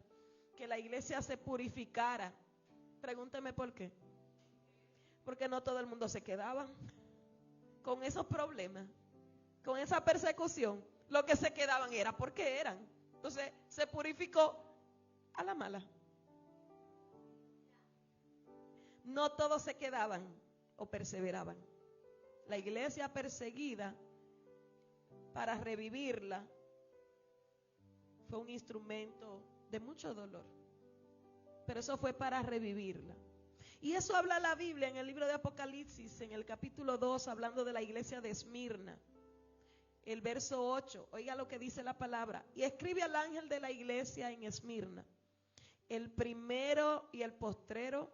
que la iglesia se purificara. Pregúnteme por qué. Porque no todo el mundo se quedaba con esos problemas, con esa persecución. Lo que se quedaban era porque eran. Entonces se purificó a la mala. No todos se quedaban o perseveraban. La iglesia perseguida, para revivirla, fue un instrumento de mucho dolor. Pero eso fue para revivirla. Y eso habla la Biblia en el libro de Apocalipsis, en el capítulo 2, hablando de la iglesia de Esmirna. El verso 8, oiga lo que dice la palabra. Y escribe al ángel de la iglesia en Esmirna: el primero y el postrero,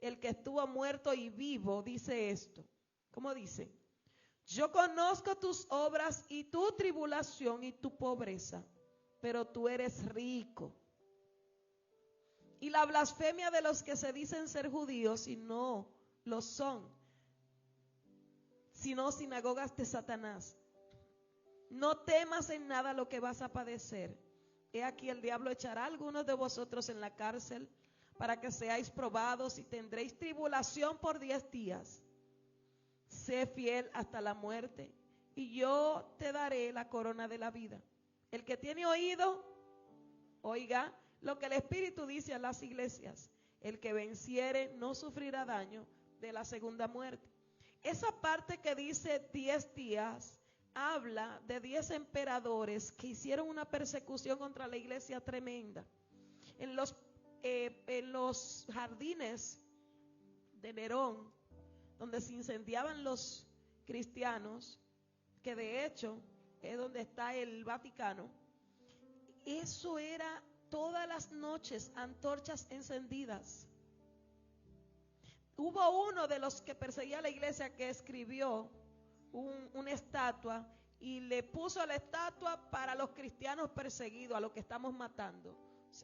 el que estuvo muerto y vivo, dice esto. ¿Cómo dice? Yo conozco tus obras y tu tribulación y tu pobreza, pero tú eres rico. Y la blasfemia de los que se dicen ser judíos y no lo son, sino sinagogas de Satanás. No temas en nada lo que vas a padecer. He aquí el diablo echará a algunos de vosotros en la cárcel para que seáis probados y tendréis tribulación por 10 días. Sé fiel hasta la muerte y yo te daré la corona de la vida. El que tiene oído, oiga lo que el Espíritu dice a las iglesias. El que venciere no sufrirá daño de la segunda muerte. Esa parte que dice 10 días habla de 10 emperadores que hicieron una persecución contra la iglesia tremenda. En los jardines de Nerón, donde se incendiaban los cristianos, que de hecho es donde está el Vaticano, eso era todas las noches antorchas encendidas. Hubo uno de los que perseguía a la iglesia que escribió una estatua y le puso a la estatua para los cristianos perseguidos, a los que estamos matando,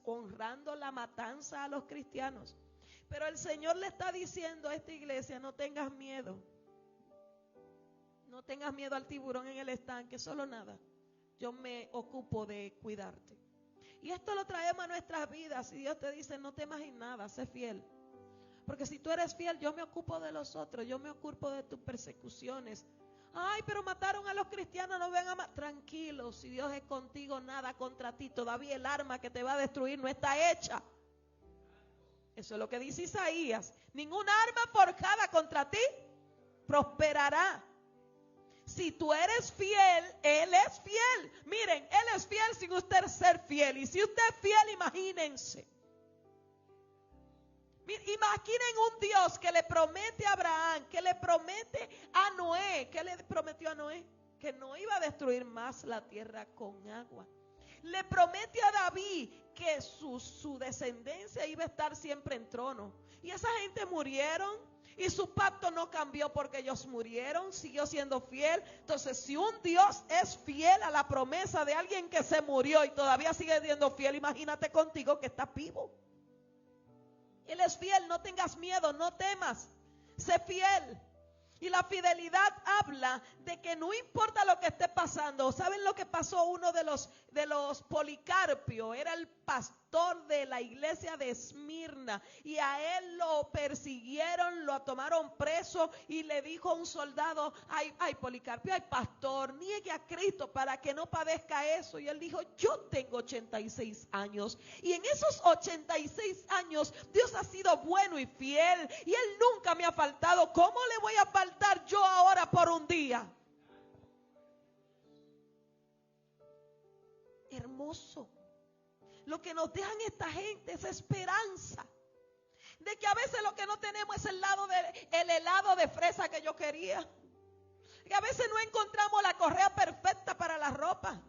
honrando la matanza a los cristianos. Pero el Señor le está diciendo a esta iglesia: no tengas miedo. No tengas miedo al tiburón en el estanque, solo nada. Yo me ocupo de cuidarte. Y esto lo traemos a nuestras vidas. Y Dios te dice: no temas en nada, sé fiel. Porque si tú eres fiel, yo me ocupo de los otros. Yo me ocupo de tus persecuciones. Ay, pero mataron a los cristianos, no ven a matar. Tranquilo, si Dios es contigo, nada contra ti. Todavía el arma que te va a destruir no está hecha. Eso es lo que dice Isaías. Ningún arma forjada contra ti prosperará. Si tú eres fiel, Él es fiel. Miren, Él es fiel sin usted ser fiel. Y si usted es fiel, imagínense. Imaginen un Dios que le promete a Abraham, que le promete a Noé. ¿Qué le prometió a Noé? Que no iba a destruir más la tierra con agua. Le promete a David que su descendencia iba a estar siempre en trono. Y esa gente murieron y su pacto no cambió porque ellos murieron, siguió siendo fiel. Entonces, si un Dios es fiel a la promesa de alguien que se murió y todavía sigue siendo fiel, imagínate contigo que estás vivo. Él es fiel, no tengas miedo, no temas, sé fiel. Y la fidelidad habla de que no importa lo que esté pasando. ¿Saben lo que pasó? Uno de los Policarpio era el pastor de la iglesia de Esmirna, y a él lo persiguieron, lo tomaron preso, y le dijo a un soldado: ay Policarpio, ay pastor, niegue a Cristo para que no padezca eso. Y él dijo: yo tengo 86 años y en esos 86 años Dios ha sido bueno y fiel y Él nunca me ha faltado. ¿Cómo le voy a faltar yo ahora por un día? Hermoso. Lo que nos dejan esta gente es esperanza. De que a veces lo que no tenemos es el helado de fresa que yo quería. Que a veces no encontramos la correa perfecta para la ropa.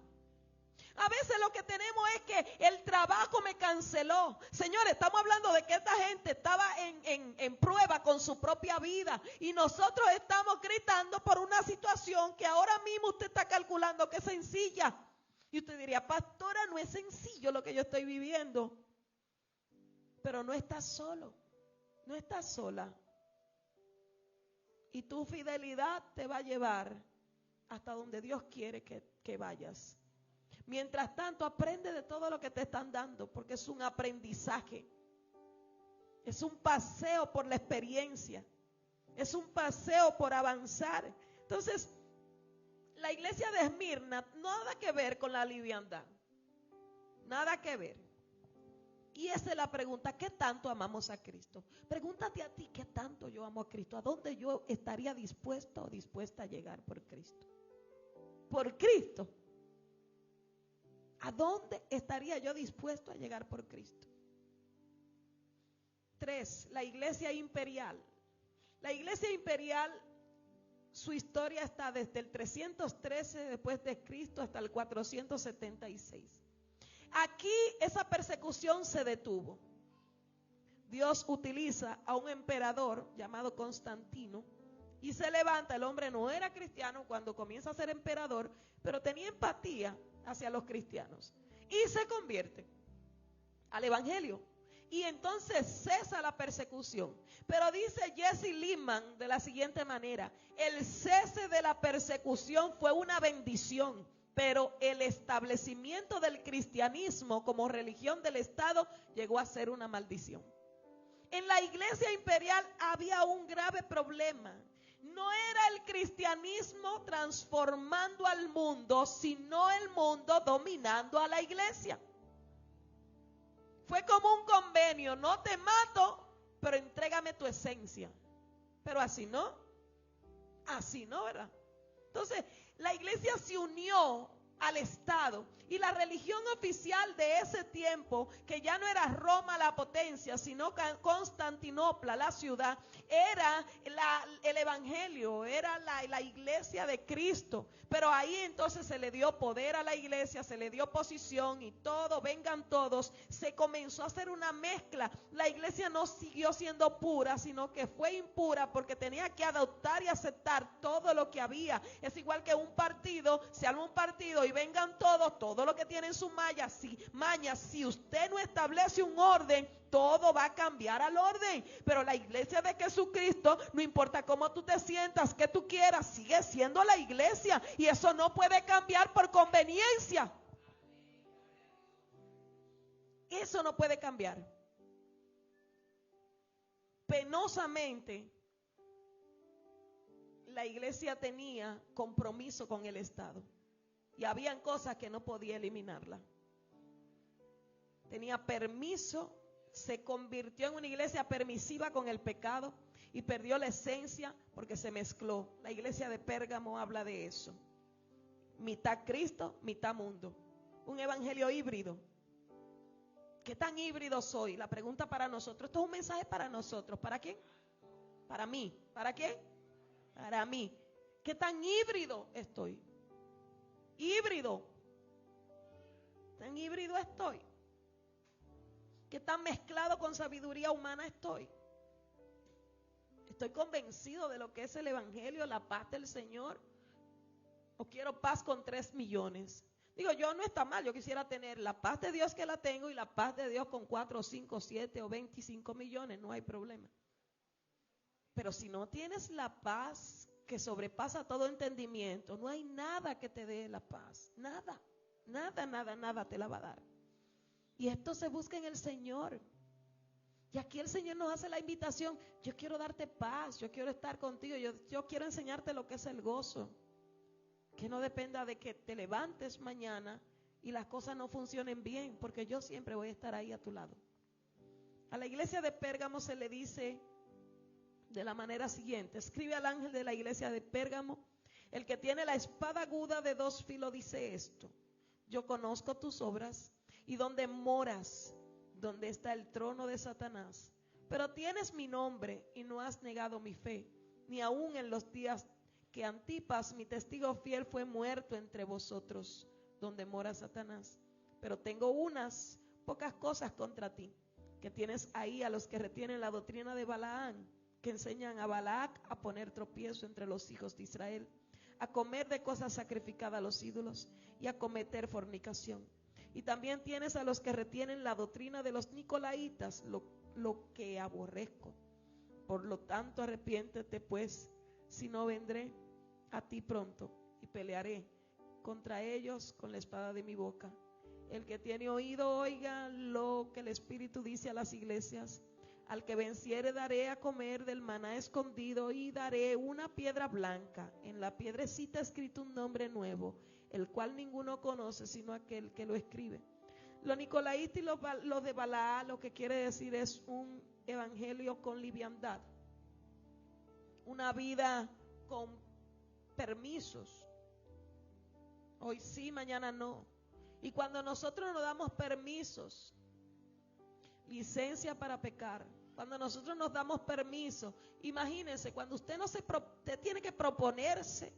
A veces lo que tenemos es que el trabajo me canceló. Señores, estamos hablando de que esta gente estaba en prueba con su propia vida. Y nosotros estamos gritando por una situación que ahora mismo usted está calculando que es sencilla. Y usted diría, pastora, no es sencillo lo que yo estoy viviendo. Pero no estás solo, no estás sola. Y tu fidelidad te va a llevar hasta donde Dios quiere que vayas. Mientras tanto, aprende de todo lo que te están dando, porque es un aprendizaje. Es un paseo por la experiencia. Es un paseo por avanzar. Entonces, la iglesia de Esmirna, nada que ver con la liviandad. Nada que ver. Y esa es la pregunta, ¿qué tanto amamos a Cristo? Pregúntate a ti, ¿qué tanto yo amo a Cristo? ¿A dónde yo estaría dispuesto o dispuesta a llegar por Cristo? Por Cristo. ¿A dónde estaría yo dispuesto a llegar por Cristo? 3. La iglesia imperial. La iglesia imperial, su historia está desde el 313 después de Cristo hasta el 476. Aquí esa persecución se detuvo. Dios utiliza a un emperador llamado Constantino y se levanta. El hombre no era cristiano cuando comienza a ser emperador, pero tenía empatía hacia los cristianos y se convierte al evangelio. Y entonces cesa la persecución. Pero dice Jesse Lehman de la siguiente manera: el cese de la persecución fue una bendición, pero el establecimiento del cristianismo como religión del Estado llegó a ser una maldición. En la iglesia imperial había un grave problema. No era el cristianismo transformando al mundo, sino el mundo dominando a la iglesia. Fue como un convenio: no te mato, pero entrégame tu esencia. Pero así no, ¿verdad? Entonces, la iglesia se unió al Estado y la religión oficial de ese tiempo, que ya no era Roma la potencia, sino Constantinopla la ciudad, era el evangelio, era la iglesia de Cristo. Pero ahí entonces se le dio poder a la iglesia, se le dio posición y todo, vengan todos. Se comenzó a hacer una mezcla. La iglesia no siguió siendo pura, sino que fue impura porque tenía que adoptar y aceptar todo lo que había. Es igual que un partido, se arma un partido y vengan todos, todo lo que tiene en su maña. Si usted no establece un orden, todo va a cambiar al orden. Pero la iglesia de Jesucristo, no importa cómo tú te sientas, que tú quieras, sigue siendo la iglesia. Y eso no puede cambiar por conveniencia. Eso no puede cambiar. Penosamente, la iglesia tenía compromiso con el Estado. Y habían cosas que no podía eliminarla. Tenía permiso. Se convirtió en una iglesia permisiva con el pecado y perdió la esencia porque se mezcló. La iglesia de Pérgamo habla de eso. Mitad Cristo, mitad mundo. Un evangelio híbrido. ¿Qué tan híbrido soy? La pregunta para nosotros. Esto es un mensaje para nosotros. ¿Para quién? Para mí. ¿Para quién? Para mí. ¿Qué tan híbrido estoy? Híbrido. ¿Tan híbrido estoy? ¿Qué tan mezclado con sabiduría humana estoy? ¿Estoy convencido de lo que es el evangelio, la paz del Señor? ¿O quiero paz con 3 millones? Digo, yo no está mal, yo quisiera tener la paz de Dios que la tengo y la paz de Dios con 4, 5, 7 o 25 millones, no hay problema. Pero si no tienes la paz que sobrepasa todo entendimiento, no hay nada que te dé la paz. Nada te la va a dar. Y esto se busca en el Señor. Y aquí el Señor nos hace la invitación: yo quiero darte paz, yo quiero estar contigo, yo quiero enseñarte lo que es el gozo. Que no dependa de que te levantes mañana y las cosas no funcionen bien, porque yo siempre voy a estar ahí a tu lado. A la iglesia de Pérgamo se le dice de la manera siguiente: escribe al ángel de la iglesia de Pérgamo, el que tiene la espada aguda de 2 filos dice esto: yo conozco tus obras y donde moras, donde está el trono de Satanás. Pero tienes mi nombre y no has negado mi fe, ni aun en los días que Antipas, mi testigo fiel, fue muerto entre vosotros, donde mora Satanás. Pero tengo unas pocas cosas contra ti, que tienes ahí a los que retienen la doctrina de Balaán, que enseñan a Balac a poner tropiezo entre los hijos de Israel, a comer de cosas sacrificadas a los ídolos y a cometer fornicación. Y también tienes a los que retienen la doctrina de los nicolaitas, lo que aborrezco. Por lo tanto, arrepiéntete pues, si no vendré a ti pronto y pelearé contra ellos con la espada de mi boca. El que tiene oído, oiga lo que el Espíritu dice a las iglesias. Al que venciere daré a comer del maná escondido y daré una piedra blanca. En la piedrecita escrito un nombre nuevo, el cual ninguno conoce sino aquel que lo escribe. Los nicolaitas y los de Balaá, lo que quiere decir es un evangelio con liviandad, una vida con permisos. Hoy sí, mañana no. Y cuando nosotros nos damos permisos, licencia para pecar, cuando nosotros nos damos permiso, imagínense, cuando usted usted tiene que proponerse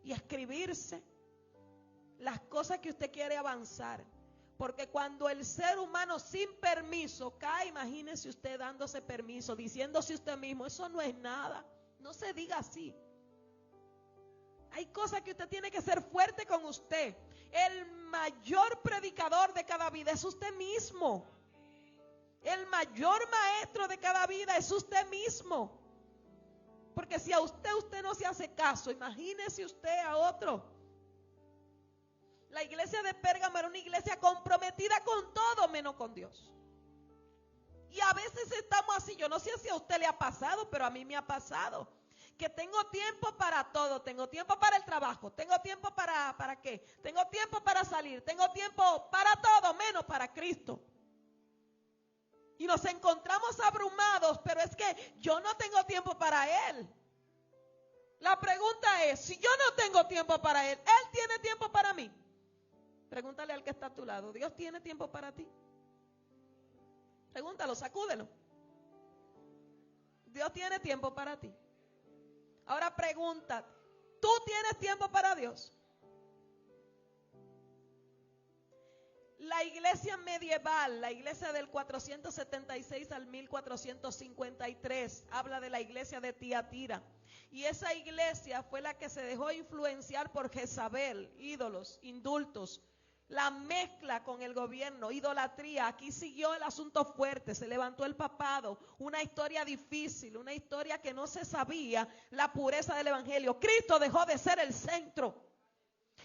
y escribirse las cosas que usted quiere avanzar. Porque cuando el ser humano sin permiso cae, imagínese usted dándose permiso, diciéndose usted mismo, eso no es nada. No se diga así. Hay cosas que usted tiene que ser fuerte con usted. El mayor predicador de cada vida es usted mismo. El mayor maestro de cada vida es usted mismo. Porque si a usted no se hace caso, imagínese usted a otro. La iglesia de Pérgamo era una iglesia comprometida con todo menos con Dios. Y a veces estamos así. Yo no sé si a usted le ha pasado, pero a mí me ha pasado. Que tengo tiempo para todo. Tengo tiempo para el trabajo. Tengo tiempo ¿para qué? Tengo tiempo para salir. Tengo tiempo para todo menos para Cristo. Y nos encontramos abrumados, pero es que yo no tengo tiempo para Él. La pregunta es, si yo no tengo tiempo para Él, Él tiene tiempo para mí. Pregúntale al que está a tu lado, ¿Dios tiene tiempo para ti? Pregúntalo, sacúdelo. ¿Dios tiene tiempo para ti? Ahora pregunta, ¿tú tienes tiempo para Dios? La iglesia medieval, la iglesia del 476 al 1453, habla de la iglesia de Tiatira. Y esa iglesia fue la que se dejó influenciar por Jezabel, ídolos, indultos, la mezcla con el gobierno, idolatría. Aquí siguió el asunto fuerte, se levantó el papado, una historia difícil, una historia que no se sabía la pureza del evangelio. Cristo dejó de ser el centro.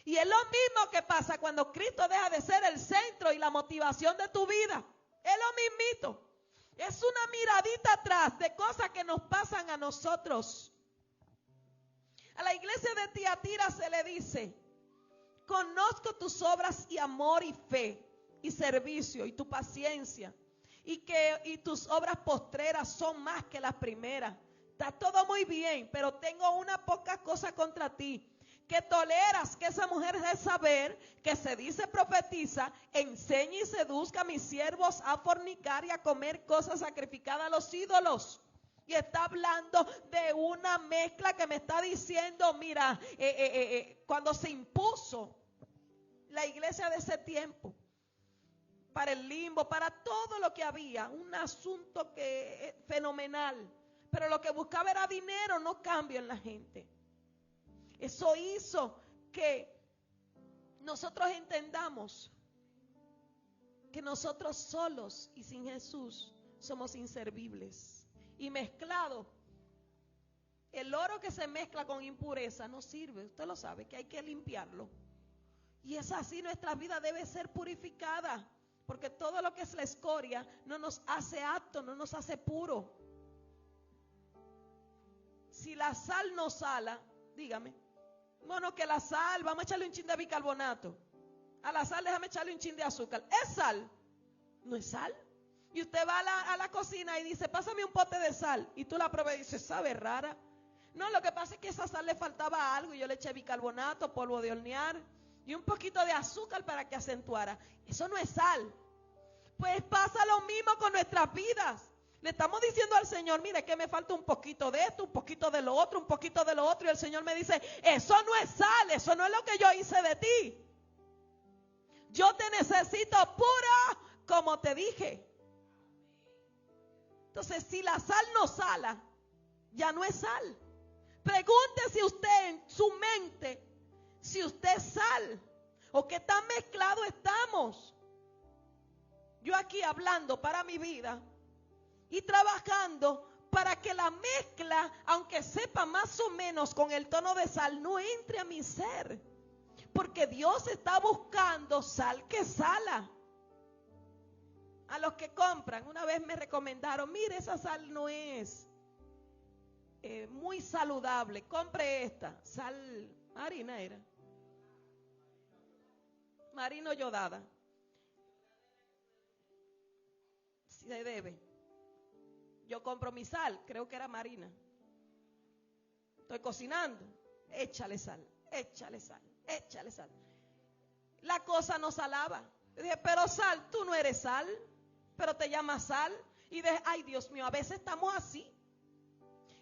Y es lo mismo que pasa cuando Cristo deja de ser el centro y la motivación de tu vida. Es lo mismito. Es una miradita atrás de cosas que nos pasan a nosotros. A la iglesia de Tiatira se le dice: conozco tus obras y amor y fe y servicio y tu paciencia y tus obras postreras son más que las primeras. Está todo muy bien, pero tengo una poca cosa contra ti, que toleras que esa mujer de saber, que se dice profetiza, enseñe y seduzca a mis siervos a fornicar y a comer cosas sacrificadas a los ídolos. Y está hablando de una mezcla que me está diciendo, mira, cuando se impuso la iglesia de ese tiempo, para el limbo, para todo lo que había, un asunto que fenomenal, pero lo que buscaba era dinero, no cambio en la gente. Eso hizo que nosotros entendamos que nosotros solos y sin Jesús somos inservibles. Y mezclado, el oro que se mezcla con impureza no sirve. Usted lo sabe, que hay que limpiarlo. Y es así, nuestra vida debe ser purificada, porque todo lo que es la escoria no nos hace apto, no nos hace puro. Si la sal no sala, dígame, bueno, que la sal, vamos a echarle un chin de bicarbonato. A la sal déjame echarle un chin de azúcar. ¿Es sal? ¿No es sal? Y usted va a la cocina y dice, pásame un pote de sal. Y tú la pruebas y dices, sabe rara. No, lo que pasa es que a esa sal le faltaba algo y yo le eché bicarbonato, polvo de hornear, y un poquito de azúcar para que acentuara. Eso no es sal. Pues pasa lo mismo con nuestras vidas. Le estamos diciendo al Señor, mire que me falta un poquito de esto, un poquito de lo otro, un poquito de lo otro. Y el Señor me dice, eso no es sal, eso no es lo que yo hice de ti. Yo te necesito pura como te dije. Entonces, si la sal no sala, ya no es sal. Pregúntese usted en su mente si usted es sal o qué tan mezclado estamos. Yo aquí hablando para mi vida y trabajando para que la mezcla, aunque sepa más o menos con el tono de sal, no entre a mi ser. Porque Dios está buscando sal que sala. A los que compran, una vez me recomendaron, mire, esa sal no es muy saludable, compre esta, sal marina era. Marino yodada. Si se debe. Yo compro mi sal, creo que era marina. Estoy cocinando, échale sal, échale sal, échale sal. La cosa no salaba. Yo dije, pero sal, tú no eres sal, pero te llamas sal. Y dije, ay Dios mío, a veces estamos así.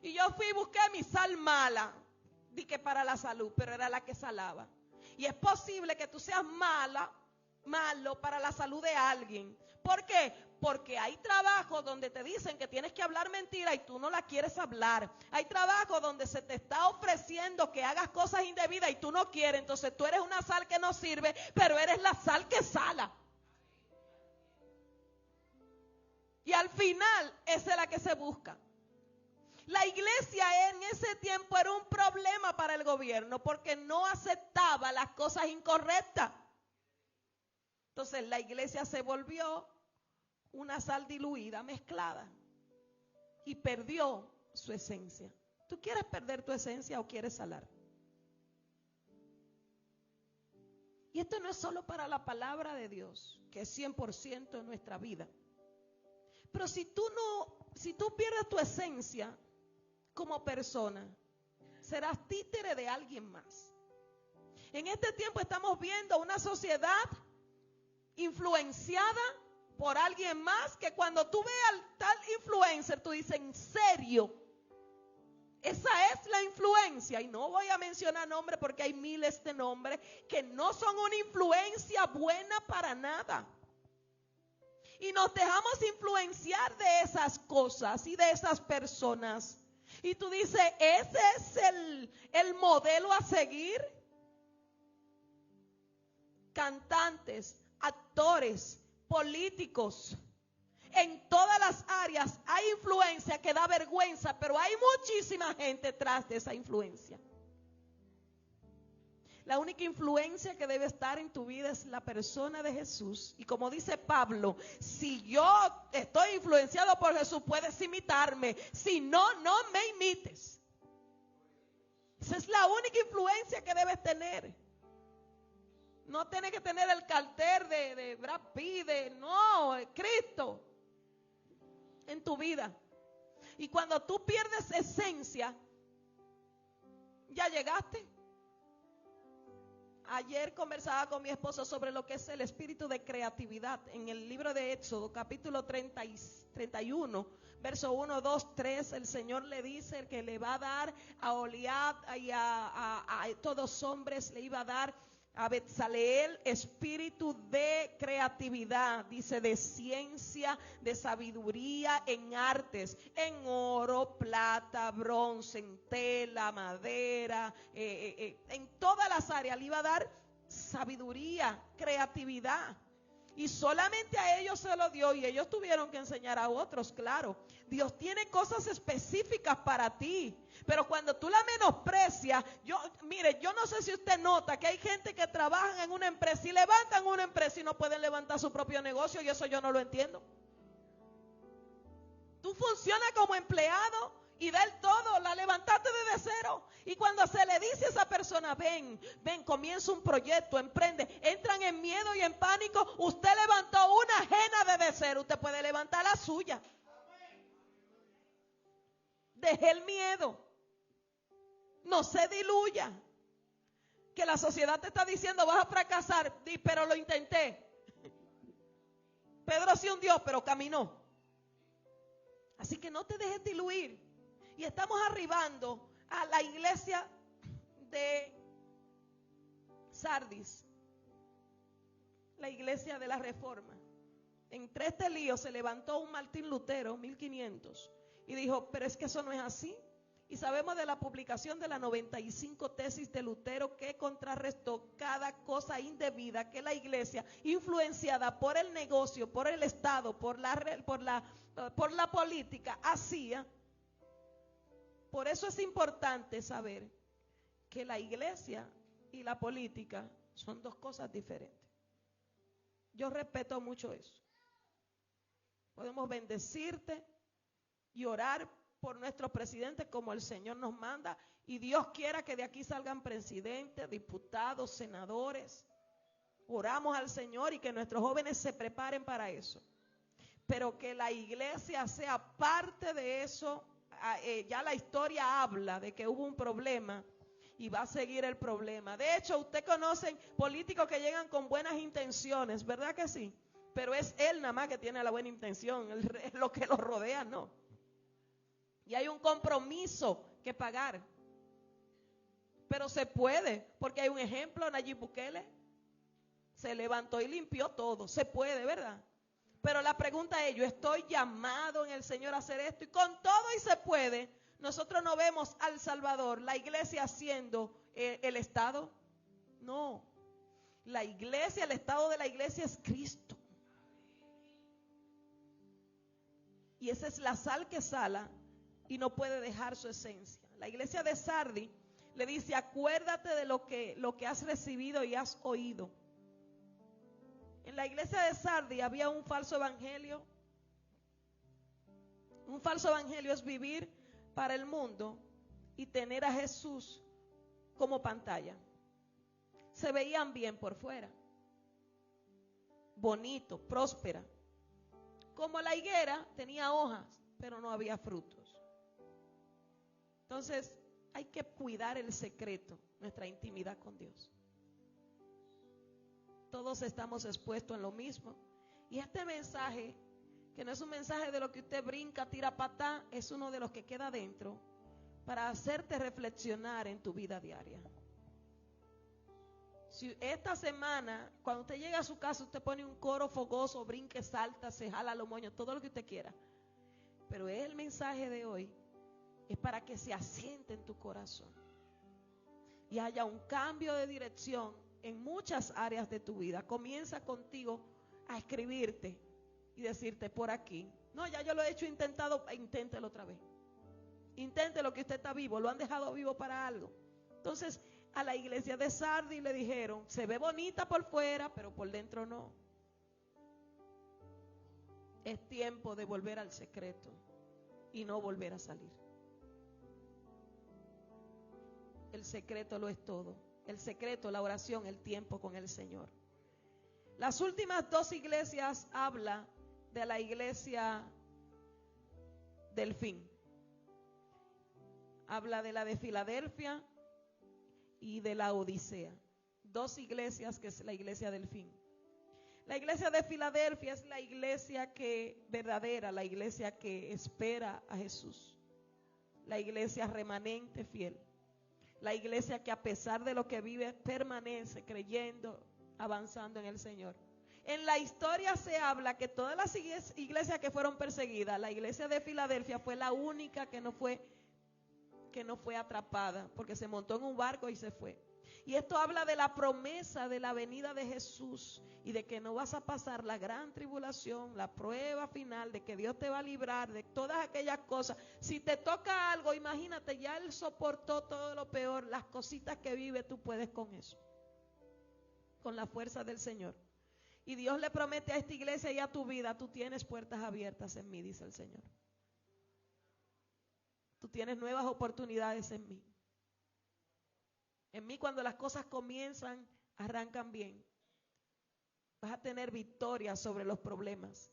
Y yo fui y busqué mi sal mala, dije para la salud, pero era la que salaba. Y es posible que tú seas malo para la salud de alguien. ¿Por qué? Porque hay trabajos donde te dicen que tienes que hablar mentira y tú no la quieres hablar. Hay trabajos donde se te está ofreciendo que hagas cosas indebidas y tú no quieres. Entonces tú eres una sal que no sirve, pero eres la sal que sala. Y al final esa es la que se busca. La iglesia en ese tiempo era un problema para el gobierno porque no aceptaba las cosas incorrectas. Entonces la iglesia se volvió una sal diluida, mezclada, y perdió su esencia. ¿Tú quieres perder tu esencia o quieres salar? Y esto no es solo para la palabra de Dios, que es 100% en nuestra vida. Pero si tú pierdes tu esencia como persona, serás títere de alguien más. En este tiempo estamos viendo una sociedad influenciada por alguien más, que cuando tú ves al tal influencer, tú dices, ¿en serio? Esa es la influencia. Y no voy a mencionar nombres porque hay miles de nombres que no son una influencia buena para nada. Y nos dejamos influenciar de esas cosas y de esas personas. Y tú dices, ¿ese es el modelo a seguir? Cantantes, actores, políticos, en todas las áreas hay influencia que da vergüenza, pero hay muchísima gente detrás de esa influencia. La única influencia que debe estar en tu vida es la persona de Jesús. Y como dice Pablo, si yo estoy influenciado por Jesús, puedes imitarme. Si no, no me imites. Esa es la única influencia que debes tener. No tienes que tener el cartel de Brad Pitt, no, Cristo en tu vida. Y cuando tú pierdes esencia, ya llegaste. Ayer conversaba con mi esposo sobre lo que es el espíritu de creatividad. En el libro de Éxodo, capítulo 31, verso 1, 2, 3, el Señor le dice que le va a dar a Oliab y a todos hombres, le iba a dar a Betzaleel espíritu de creatividad, dice, de ciencia, de sabiduría en artes, en oro, plata, bronce, en tela, madera, en todas las áreas le iba a dar sabiduría, creatividad. Y solamente a ellos se lo dio y ellos tuvieron que enseñar a otros, claro. Dios tiene cosas específicas para ti, pero cuando tú la menosprecias, yo no sé si usted nota que hay gente que trabaja en una empresa y levantan una empresa y no pueden levantar su propio negocio, y eso yo no lo entiendo. Tú funcionas como empleado y del todo la levantaste desde cero. Y cuando se le dice a esa persona, ven, comienza un proyecto, emprende, entran en miedo y en pánico. Usted levantó una ajena desde cero, usted puede levantar la suya. Deje el miedo, no se diluya. que la sociedad te está diciendo vas a fracasar, di, pero lo intenté. Pedro se hundió, pero caminó. Así que no te dejes diluir. Y estamos arribando a la iglesia de Sardis, la iglesia de la Reforma. Entre este lío se levantó un Martín Lutero, 1500, y dijo, pero es que eso no es así. Y sabemos de la publicación de las 95 tesis de Lutero que contrarrestó cada cosa indebida que la iglesia, influenciada por el negocio, por el Estado, por la política, hacía. Por eso es importante saber que la iglesia y la política son dos cosas diferentes. Yo respeto mucho eso. Podemos bendecirte y orar por nuestro presidente como el Señor nos manda, y Dios quiera que de aquí salgan presidentes, diputados, senadores. Oramos al Señor y que nuestros jóvenes se preparen para eso. Pero que la iglesia sea parte de eso. Ya la historia habla de que hubo un problema y va a seguir el problema. De hecho, usted conoce políticos que llegan con buenas intenciones, ¿verdad que sí? Pero es él nada más que tiene la buena intención, lo que lo rodea no. Y hay un compromiso que pagar. Pero se puede, porque hay un ejemplo, Nayib Bukele se levantó y limpió todo. Se puede, ¿verdad? Pero la pregunta es, yo estoy llamado en el Señor a hacer esto, y con todo y se puede, nosotros no vemos al Salvador, la iglesia haciendo el Estado. No, la iglesia, el Estado de la iglesia es Cristo. Y esa es la sal que sala y no puede dejar su esencia. La iglesia de Sardis le dice, acuérdate de lo que has recibido y has oído. En la iglesia de Sardis había un falso evangelio. Un falso evangelio es vivir para el mundo y tener a Jesús como pantalla. Se veían bien por fuera, bonito, próspera. Como la higuera tenía hojas, pero no había frutos. Entonces hay que cuidar el secreto, nuestra intimidad con Dios. Todos estamos expuestos en lo mismo. Y este mensaje, que no es un mensaje de lo que usted brinca, tira patá, es uno de los que queda dentro para hacerte reflexionar en tu vida diaria. Si esta semana, cuando usted llega a su casa, usted pone un coro fogoso, brinque, salta, se jala los moños, todo lo que usted quiera. Pero el mensaje de hoy es para que se asiente en tu corazón y haya un cambio de dirección en muchas áreas de tu vida. Comienza contigo a escribirte y decirte por aquí. No, ya yo lo he hecho, intentado, inténtelo otra vez. Inténtelo, que usted está vivo, lo han dejado vivo para algo. Entonces, a la iglesia de Sardis le dijeron, se ve bonita por fuera, pero por dentro no. Es tiempo de volver al secreto y no volver a salir. El secreto lo es todo. El secreto, la oración, el tiempo con el Señor. Las últimas dos iglesias habla de la iglesia del fin. Habla de la de Filadelfia y de la Odisea. Dos iglesias que es la iglesia del fin. La iglesia de Filadelfia es la iglesia verdadera, la iglesia que espera a Jesús. La iglesia remanente fiel. La iglesia que a pesar de lo que vive permanece creyendo, avanzando en el Señor. En la historia se habla que todas las iglesias que fueron perseguidas, la iglesia de Filadelfia fue la única que no fue atrapada, porque se montó en un barco y se fue. Y esto habla de la promesa de la venida de Jesús y de que no vas a pasar la gran tribulación, la prueba final, de que Dios te va a librar de todas aquellas cosas. Si te toca algo, imagínate, ya Él soportó todo lo peor, las cositas que vive, tú puedes con eso, con la fuerza del Señor. Y Dios le promete a esta iglesia y a tu vida, tú tienes puertas abiertas en mí, dice el Señor. Tú tienes nuevas oportunidades en mí. En mí, cuando las cosas comienzan, arrancan bien. Vas a tener victoria sobre los problemas.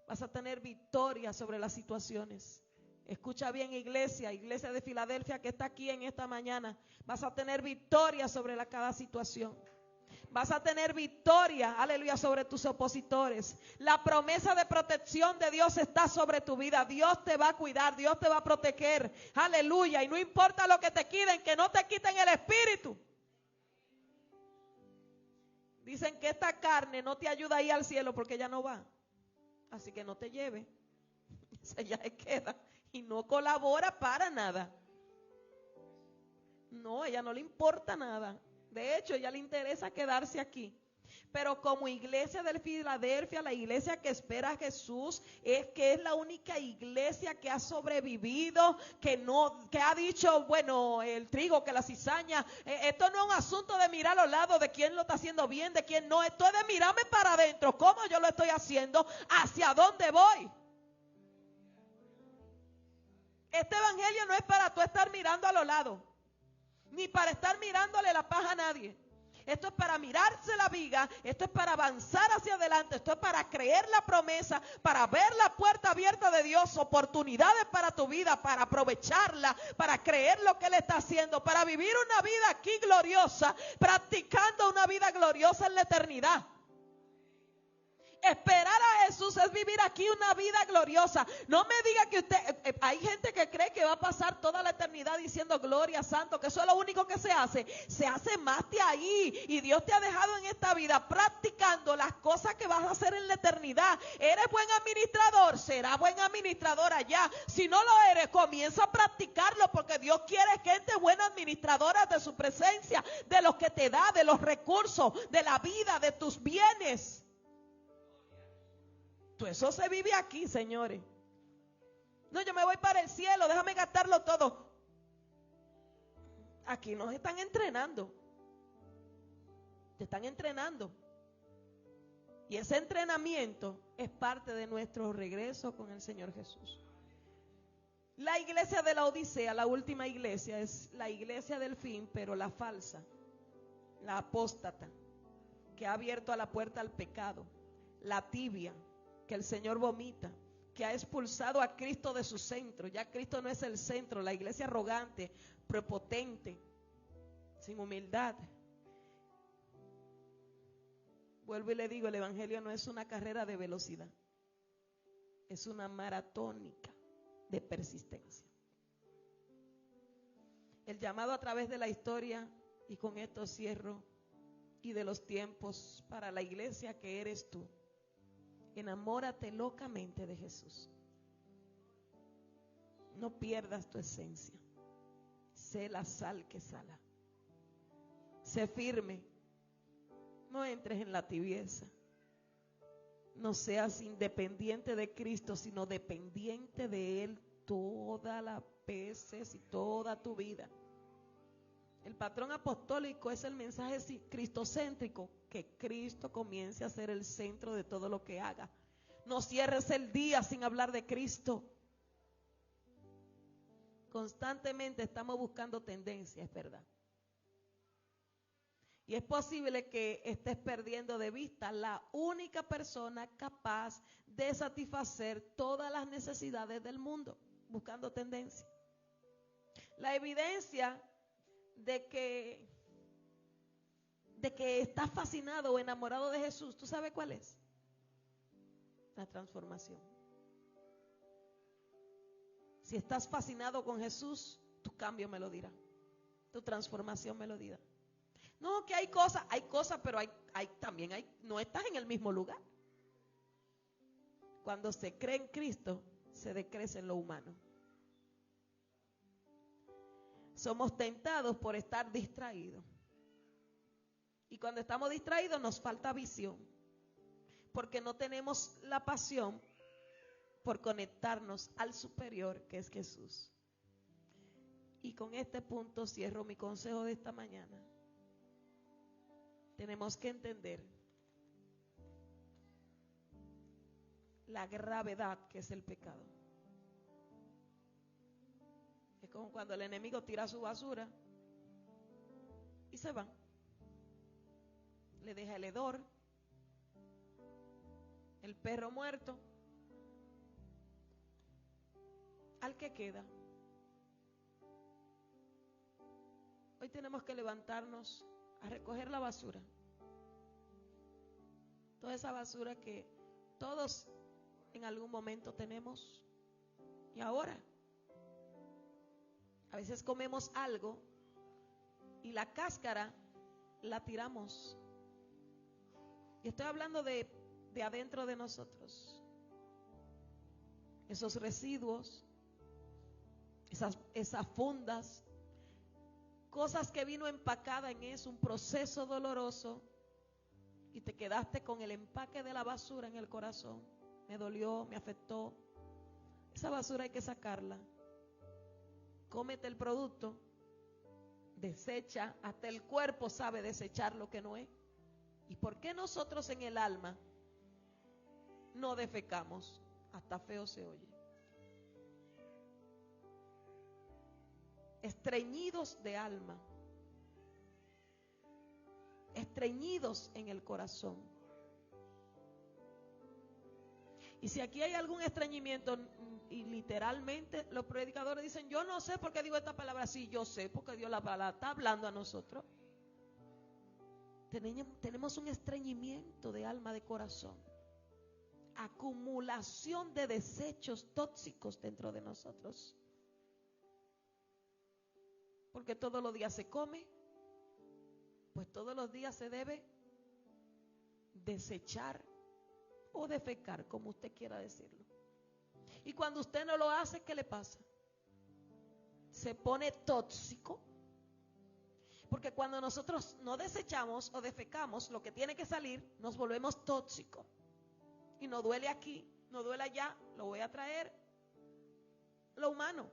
Vas a tener victoria sobre las situaciones. Escucha bien, iglesia, iglesia de Filadelfia que está aquí en esta mañana. Vas a tener victoria sobre cada situación. Vas a tener victoria, aleluya, sobre tus opositores. La promesa de protección de Dios está sobre tu vida. Dios te va a cuidar, Dios te va a proteger, aleluya. Y no importa lo que te quiten, que no te quiten el espíritu. Dicen que esta carne no te ayuda a ir al cielo porque ya no va. Así que no te lleve. Esa ya se queda y no colabora para nada. No, a ella no le importa nada. De hecho, a ella le interesa quedarse aquí. Pero como iglesia de Filadelfia, la iglesia que espera a Jesús, es la única iglesia que ha sobrevivido, que ha dicho, bueno, el trigo, que la cizaña, esto no es un asunto de mirar a los lados de quién lo está haciendo bien, de quién no, esto es de mirarme para adentro, cómo yo lo estoy haciendo, hacia dónde voy. Este evangelio no es para tú estar mirando a los lados, ni para estar mirándole la paja a nadie. Esto es para mirarse la viga, esto es para avanzar hacia adelante, esto es para creer la promesa, para ver la puerta abierta de Dios, oportunidades para tu vida, para aprovecharla, para creer lo que Él está haciendo, para vivir una vida aquí gloriosa, practicando una vida gloriosa en la eternidad. Esperar a Jesús es vivir aquí una vida gloriosa. No me diga que usted, hay gente que cree que va a pasar toda la eternidad diciendo gloria, santo, que eso es lo único que se hace. Se hace más de ahí. Y Dios te ha dejado en esta vida practicando las cosas que vas a hacer en la eternidad. ¿Eres buen administrador? Será buen administrador allá. Si no lo eres, comienza a practicarlo, porque Dios quiere gente buena administradora de su presencia, de lo que te da, de los recursos, de la vida, de tus bienes. Eso se vive aquí, señores. No, yo me voy para el cielo, déjame gastarlo todo. Aquí nos están entrenando. Te están entrenando. Y ese entrenamiento es parte de nuestro regreso con el Señor Jesús. La iglesia de la Odisea, la última iglesia, es la iglesia del fin, pero la falsa, la apóstata, que ha abierto a la puerta al pecado, la tibia, que el Señor vomita, que ha expulsado a Cristo de su centro. Ya Cristo no es el centro, la iglesia arrogante, prepotente, sin humildad. Vuelvo y le digo, el evangelio no es una carrera de velocidad, es una maratónica de persistencia. El llamado a través de la historia, y con esto cierro, y de los tiempos para la iglesia que eres tú. Enamórate locamente de Jesús. No pierdas tu esencia. Sé la sal que sala. Sé firme. No entres en la tibieza. No seas independiente de Cristo, sino dependiente de Él todas las veces y toda tu vida. El patrón apostólico es el mensaje cristocéntrico, que Cristo comience a ser el centro de todo lo que haga. No cierres el día sin hablar de Cristo. Constantemente estamos buscando tendencias, es verdad. Y es posible que estés perdiendo de vista la única persona capaz de satisfacer todas las necesidades del mundo, buscando tendencias. La evidencia de que estás fascinado o enamorado de Jesús, ¿tú sabes cuál es? La transformación. Si estás fascinado con Jesús, tu cambio me lo dirá, tu transformación me lo dirá. No, que hay cosas, pero también no estás en el mismo lugar. Cuando se cree en Cristo, se decrece en lo humano. Somos tentados por estar distraídos. Y cuando estamos distraídos nos falta visión, porque no tenemos la pasión por conectarnos al superior, que es Jesús. Y con este punto cierro mi consejo de esta mañana. Tenemos que entender la gravedad que es el pecado. Es como cuando el enemigo tira su basura y se va. Le deja el hedor, el perro muerto, al que queda. Hoy tenemos que levantarnos a recoger la basura. Toda esa basura que todos en algún momento tenemos. Y ahora, a veces comemos algo y la cáscara la tiramos. Y estoy hablando de adentro de nosotros. Esos residuos, esas fundas, cosas que vino empacada en eso, un proceso doloroso, y te quedaste con el empaque de la basura en el corazón. Me dolió, me afectó. Esa basura hay que sacarla. Cómete el producto, desecha, hasta el cuerpo sabe desechar lo que no es. ¿Y por qué nosotros en el alma no defecamos? Hasta feo se oye. Estreñidos de alma, estreñidos en el corazón. Y si aquí hay algún estreñimiento, y literalmente los predicadores dicen, yo no sé por qué digo esta palabra. Sí, yo sé porque Dios la está hablando a nosotros. Tenemos un estreñimiento de alma, de corazón, acumulación de desechos tóxicos dentro de nosotros, porque todos los días se come, pues todos los días se debe desechar o defecar, como usted quiera decirlo. Y cuando usted no lo hace, ¿qué le pasa? Se pone tóxico. Porque cuando nosotros no desechamos o defecamos lo que tiene que salir, nos volvemos tóxicos. Y no duele aquí, no duele allá, lo voy a traer. Lo humano.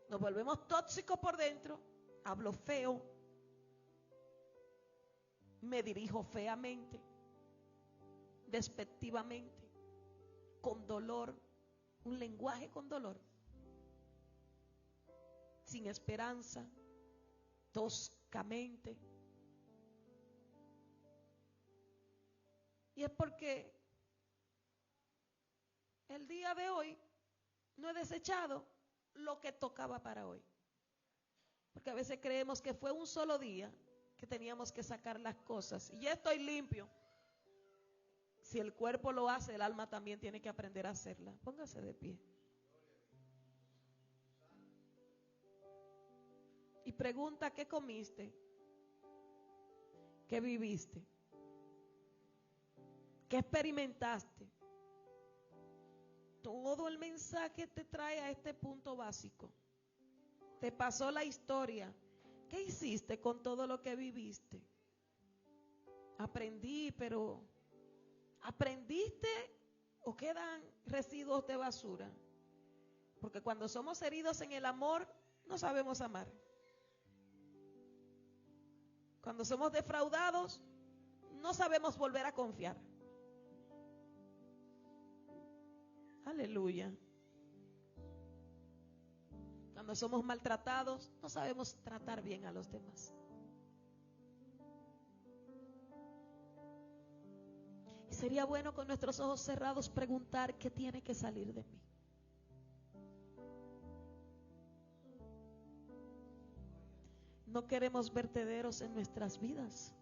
Nos volvemos tóxicos por dentro. Hablo feo. Me dirijo feamente. Despectivamente. Con dolor. Un lenguaje con dolor. Sin esperanza. Toscamente. Y es porque el día de hoy no he desechado lo que tocaba para hoy. Porque a veces creemos que fue un solo día que teníamos que sacar las cosas y ya estoy limpio. Si el cuerpo lo hace, el alma también tiene que aprender a hacerla. Póngase de pie. Y pregunta, ¿qué comiste? ¿Qué viviste? ¿Qué experimentaste? Todo el mensaje te trae a este punto básico. Te pasó la historia. ¿Qué hiciste con todo lo que viviste? Aprendí, pero ¿aprendiste o quedan residuos de basura? Porque cuando somos heridos en el amor, no sabemos amar. Cuando somos defraudados, no sabemos volver a confiar. Aleluya. Cuando somos maltratados, no sabemos tratar bien a los demás. Y sería bueno con nuestros ojos cerrados preguntar qué tiene que salir de mí. No queremos vertederos en nuestras vidas.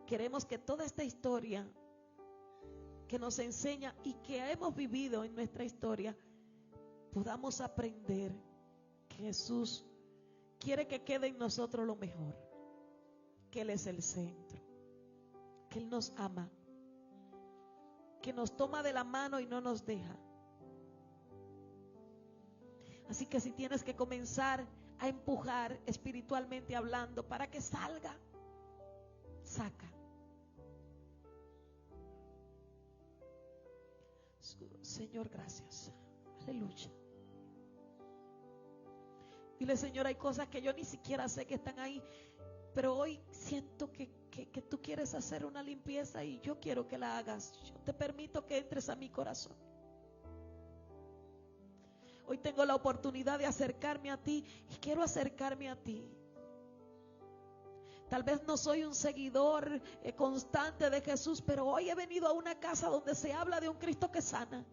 Queremos que toda esta historia que nos enseña y que hemos vivido en nuestra historia, podamos aprender que Jesús quiere que quede en nosotros lo mejor, que Él es el centro, que Él nos ama, que nos toma de la mano y no nos deja. Así que si tienes que comenzar a empujar espiritualmente hablando para que salga, saca. Señor, gracias. Aleluya. Dile, Señor, hay cosas que yo ni siquiera sé que están ahí, pero hoy siento que tú quieres hacer una limpieza y yo quiero que la hagas. Yo te permito que entres a mi corazón. Hoy tengo la oportunidad de acercarme a ti y quiero acercarme a ti. Tal vez no soy un seguidor constante de Jesús, pero hoy he venido a una casa donde se habla de un Cristo que sana.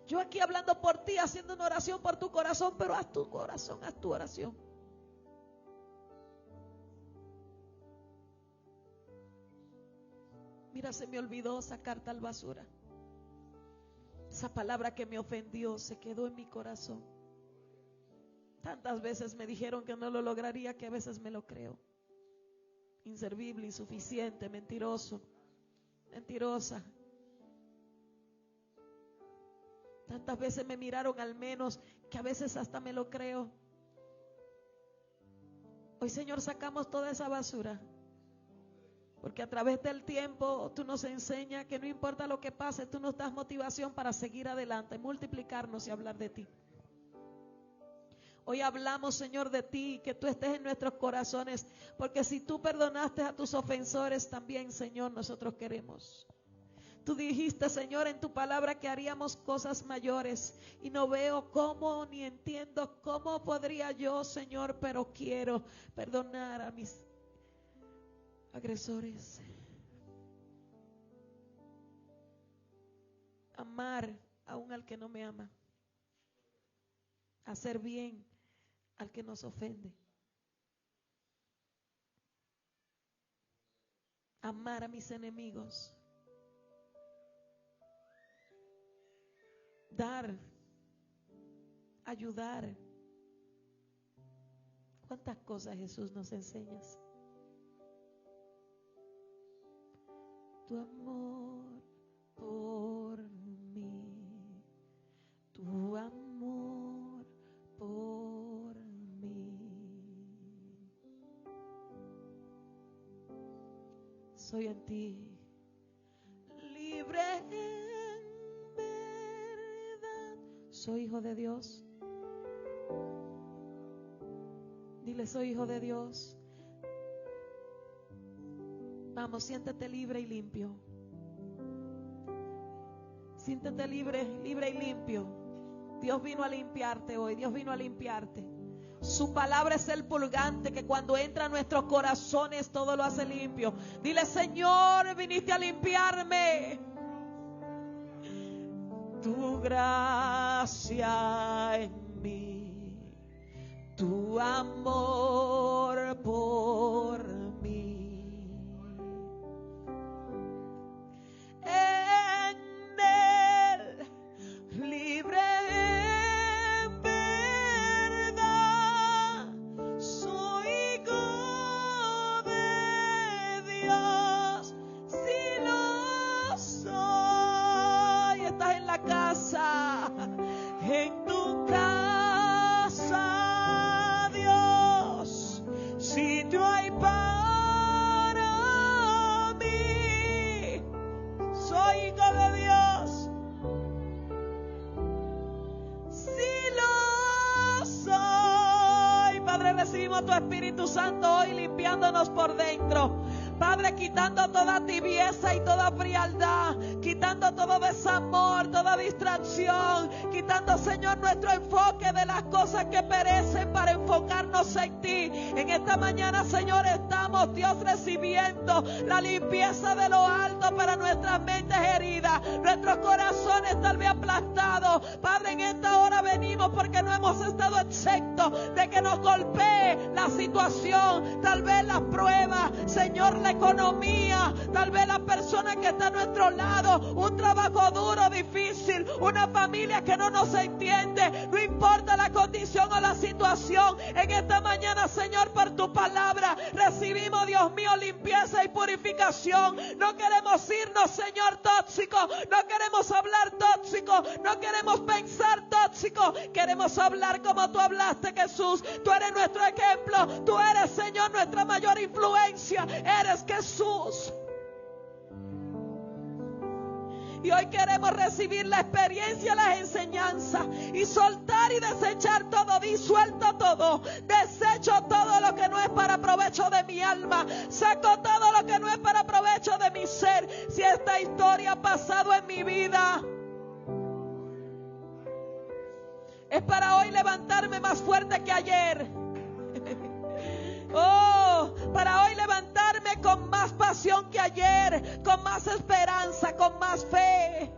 Yo aquí hablando por ti, haciendo una oración por tu corazón, pero haz tu corazón, haz tu oración. Mira, se me olvidó sacar tal basura. Esa palabra que me ofendió se quedó en mi corazón. Tantas veces me dijeron que no lo lograría, que a veces me lo creo. Inservible, insuficiente, mentiroso, mentirosa. Tantas veces me miraron al menos, que a veces hasta me lo creo. Hoy, Señor, sacamos toda esa basura, porque a través del tiempo tú nos enseñas que no importa lo que pase, tú nos das motivación para seguir adelante, multiplicarnos y hablar de ti. Hoy hablamos, Señor, de ti, que tú estés en nuestros corazones, porque si tú perdonaste a tus ofensores, también, Señor, nosotros queremos. Tú dijiste, Señor, en tu palabra que haríamos cosas mayores, y no veo cómo, ni entiendo cómo podría yo, Señor, pero quiero perdonar a mis agresores. Amar aún al que no me ama. Hacer bien al que nos ofende. Amar a mis enemigos. Dar. Ayudar. ¿Cuántas cosas, Jesús, nos enseñas? Tu amor por mí. Tu amor por mí. Soy en ti libre en verdad. Soy hijo de Dios. Dile, soy hijo de Dios. Vamos, siéntete libre y limpio. Siéntete libre, libre y limpio. Dios vino a limpiarte hoy. Dios vino a limpiarte. Su palabra es el purgante que cuando entra a nuestros corazones todo lo hace limpio. Dile, Señor, viniste a limpiarme. Tu gracia en mí, tu amor por mí. En él libre en verdad, soy hijo de Dios. Si lo soy, estás en la casa, en tu casa, Dios, sitio hay para mí. Soy hijo de Dios. Si lo soy, Padre, recibimos tu Espíritu Santo hoy limpiándonos por dentro. Padre, quitando toda tibieza y toda frialdad, quitando todo desamor, toda distracción, quitando, Señor, nuestro enfoque de las cosas que perecen para enfocarnos en ti. En esta mañana, Señor, estamos, Dios, recibiendo la limpieza de lo alto para nuestras mentes heridas, nuestros corazones tal vez aplastados. Padre, en esta hora venimos porque no hemos estado exentos de que nos golpee la situación, tal vez las pruebas, Señor, la economía, tal vez la persona que está a nuestro lado, un trabajo duro, difícil, una familia que no nos entiende. No importa la condición o la situación, en esta mañana, Señor, por tu palabra recibimos, Dios mío, limpieza y purificación. No queremos irnos, Señor, tóxicos, no queremos hablar tóxico, no queremos pensar tóxico, queremos hablar como tú hablaste, Jesús. Tú eres nuestro ejemplo, tú eres, Señor, nuestra mayor influencia, eres Jesús. Y hoy queremos recibir la experiencia, las enseñanzas y soltar y desechar todo, disuelto todo, desecho todo lo que no es para provecho de mi alma, saco todo lo que no es para provecho de mi ser. Si esta historia ha pasado en mi vida, es para hoy levantarme más fuerte que ayer. Oh, para hoy levantarme con más pasión que ayer, con más esperanza, con más fe.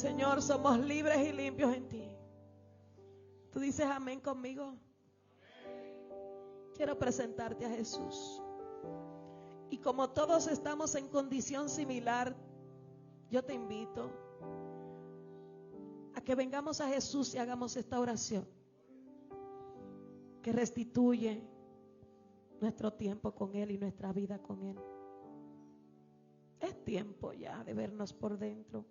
Señor, somos libres y limpios en ti. ¿Tú dices amén conmigo? Quiero presentarte a Jesús. Y como todos estamos en condición similar, yo te invito a que vengamos a Jesús y hagamos esta oración que restituye nuestro tiempo con Él y nuestra vida con Él. Es tiempo ya de vernos por dentro.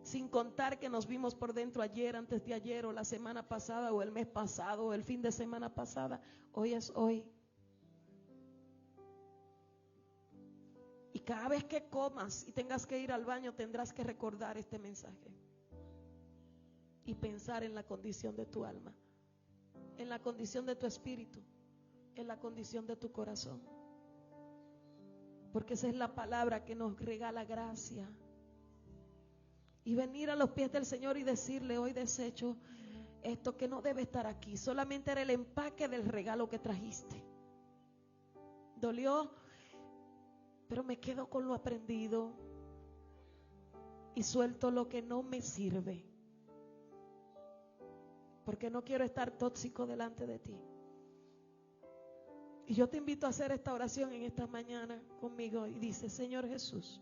Sin contar que nos vimos por dentro ayer, antes de ayer, o la semana pasada, o el mes pasado, o el fin de semana pasada. Hoy es hoy. Y cada vez que comas y tengas que ir al baño, tendrás que recordar este mensaje y pensar en la condición de tu alma, en la condición de tu espíritu, en la condición de tu corazón, porque esa es la palabra que nos regala gracia. Y venir a los pies del Señor y decirle: hoy desecho esto que no debe estar aquí, solamente era el empaque del regalo que trajiste. Dolió, pero me quedo con lo aprendido y suelto lo que no me sirve, porque no quiero estar tóxico delante de ti. Y yo te invito a hacer esta oración en esta mañana conmigo y dice: Señor Jesús,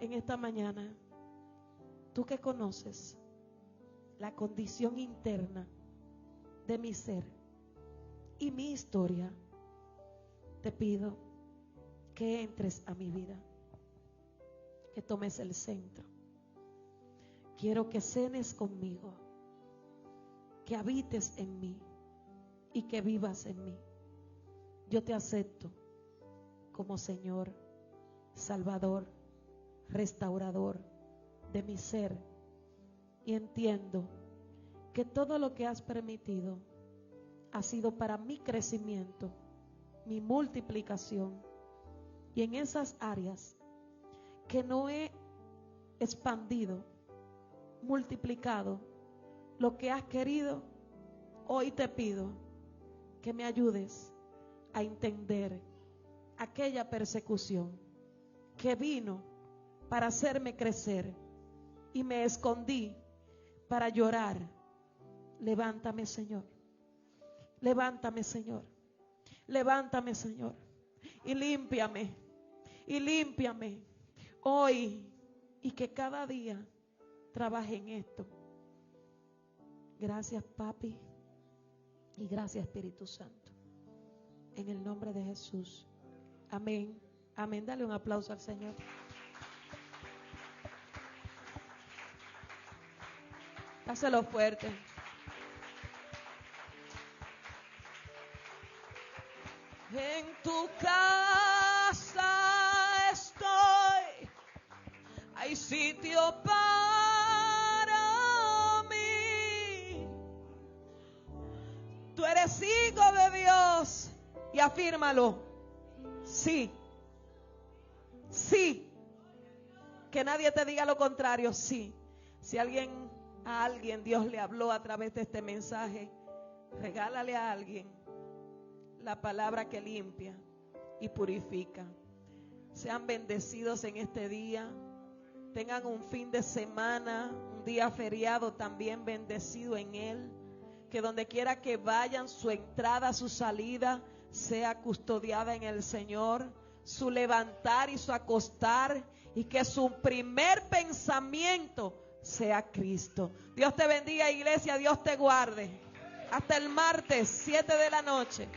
en esta mañana, tú que conoces la condición interna de mi ser y mi historia, te pido que entres a mi vida, que tomes el centro. Quiero que cenes conmigo, que habites en mí y que vivas en mí. Yo te acepto como Señor, Salvador, restaurador de mi ser, y entiendo que todo lo que has permitido ha sido para mi crecimiento, mi multiplicación, y en esas áreas que no he expandido, multiplicado lo que has querido, hoy te pido que me ayudes a entender aquella persecución que vino para hacerme crecer y me escondí para llorar. Levántame, Señor. Levántame, Señor. Levántame, Señor. Y límpiame. Y límpiame hoy, y que cada día trabaje en esto. Gracias, Papi, y gracias, Espíritu Santo, en el nombre de Jesús. Amén. Amén. Dale un aplauso al Señor. Dáselo fuerte. En tu casa estoy, hay sitio para mí. Tú eres hijo de Dios y afírmalo. Sí, sí. Que nadie te diga lo contrario. Sí. Si a alguien Dios le habló a través de este mensaje, regálale a alguien la palabra que limpia y purifica. Sean bendecidos en este día. Tengan un fin de semana, un día feriado también bendecido en Él. Que donde quiera que vayan, su entrada, su salida sea custodiada en el Señor. Su levantar y su acostar, y que su primer pensamiento sea Cristo. Dios te bendiga, iglesia. Dios te guarde. Hasta el martes, 7 de la noche.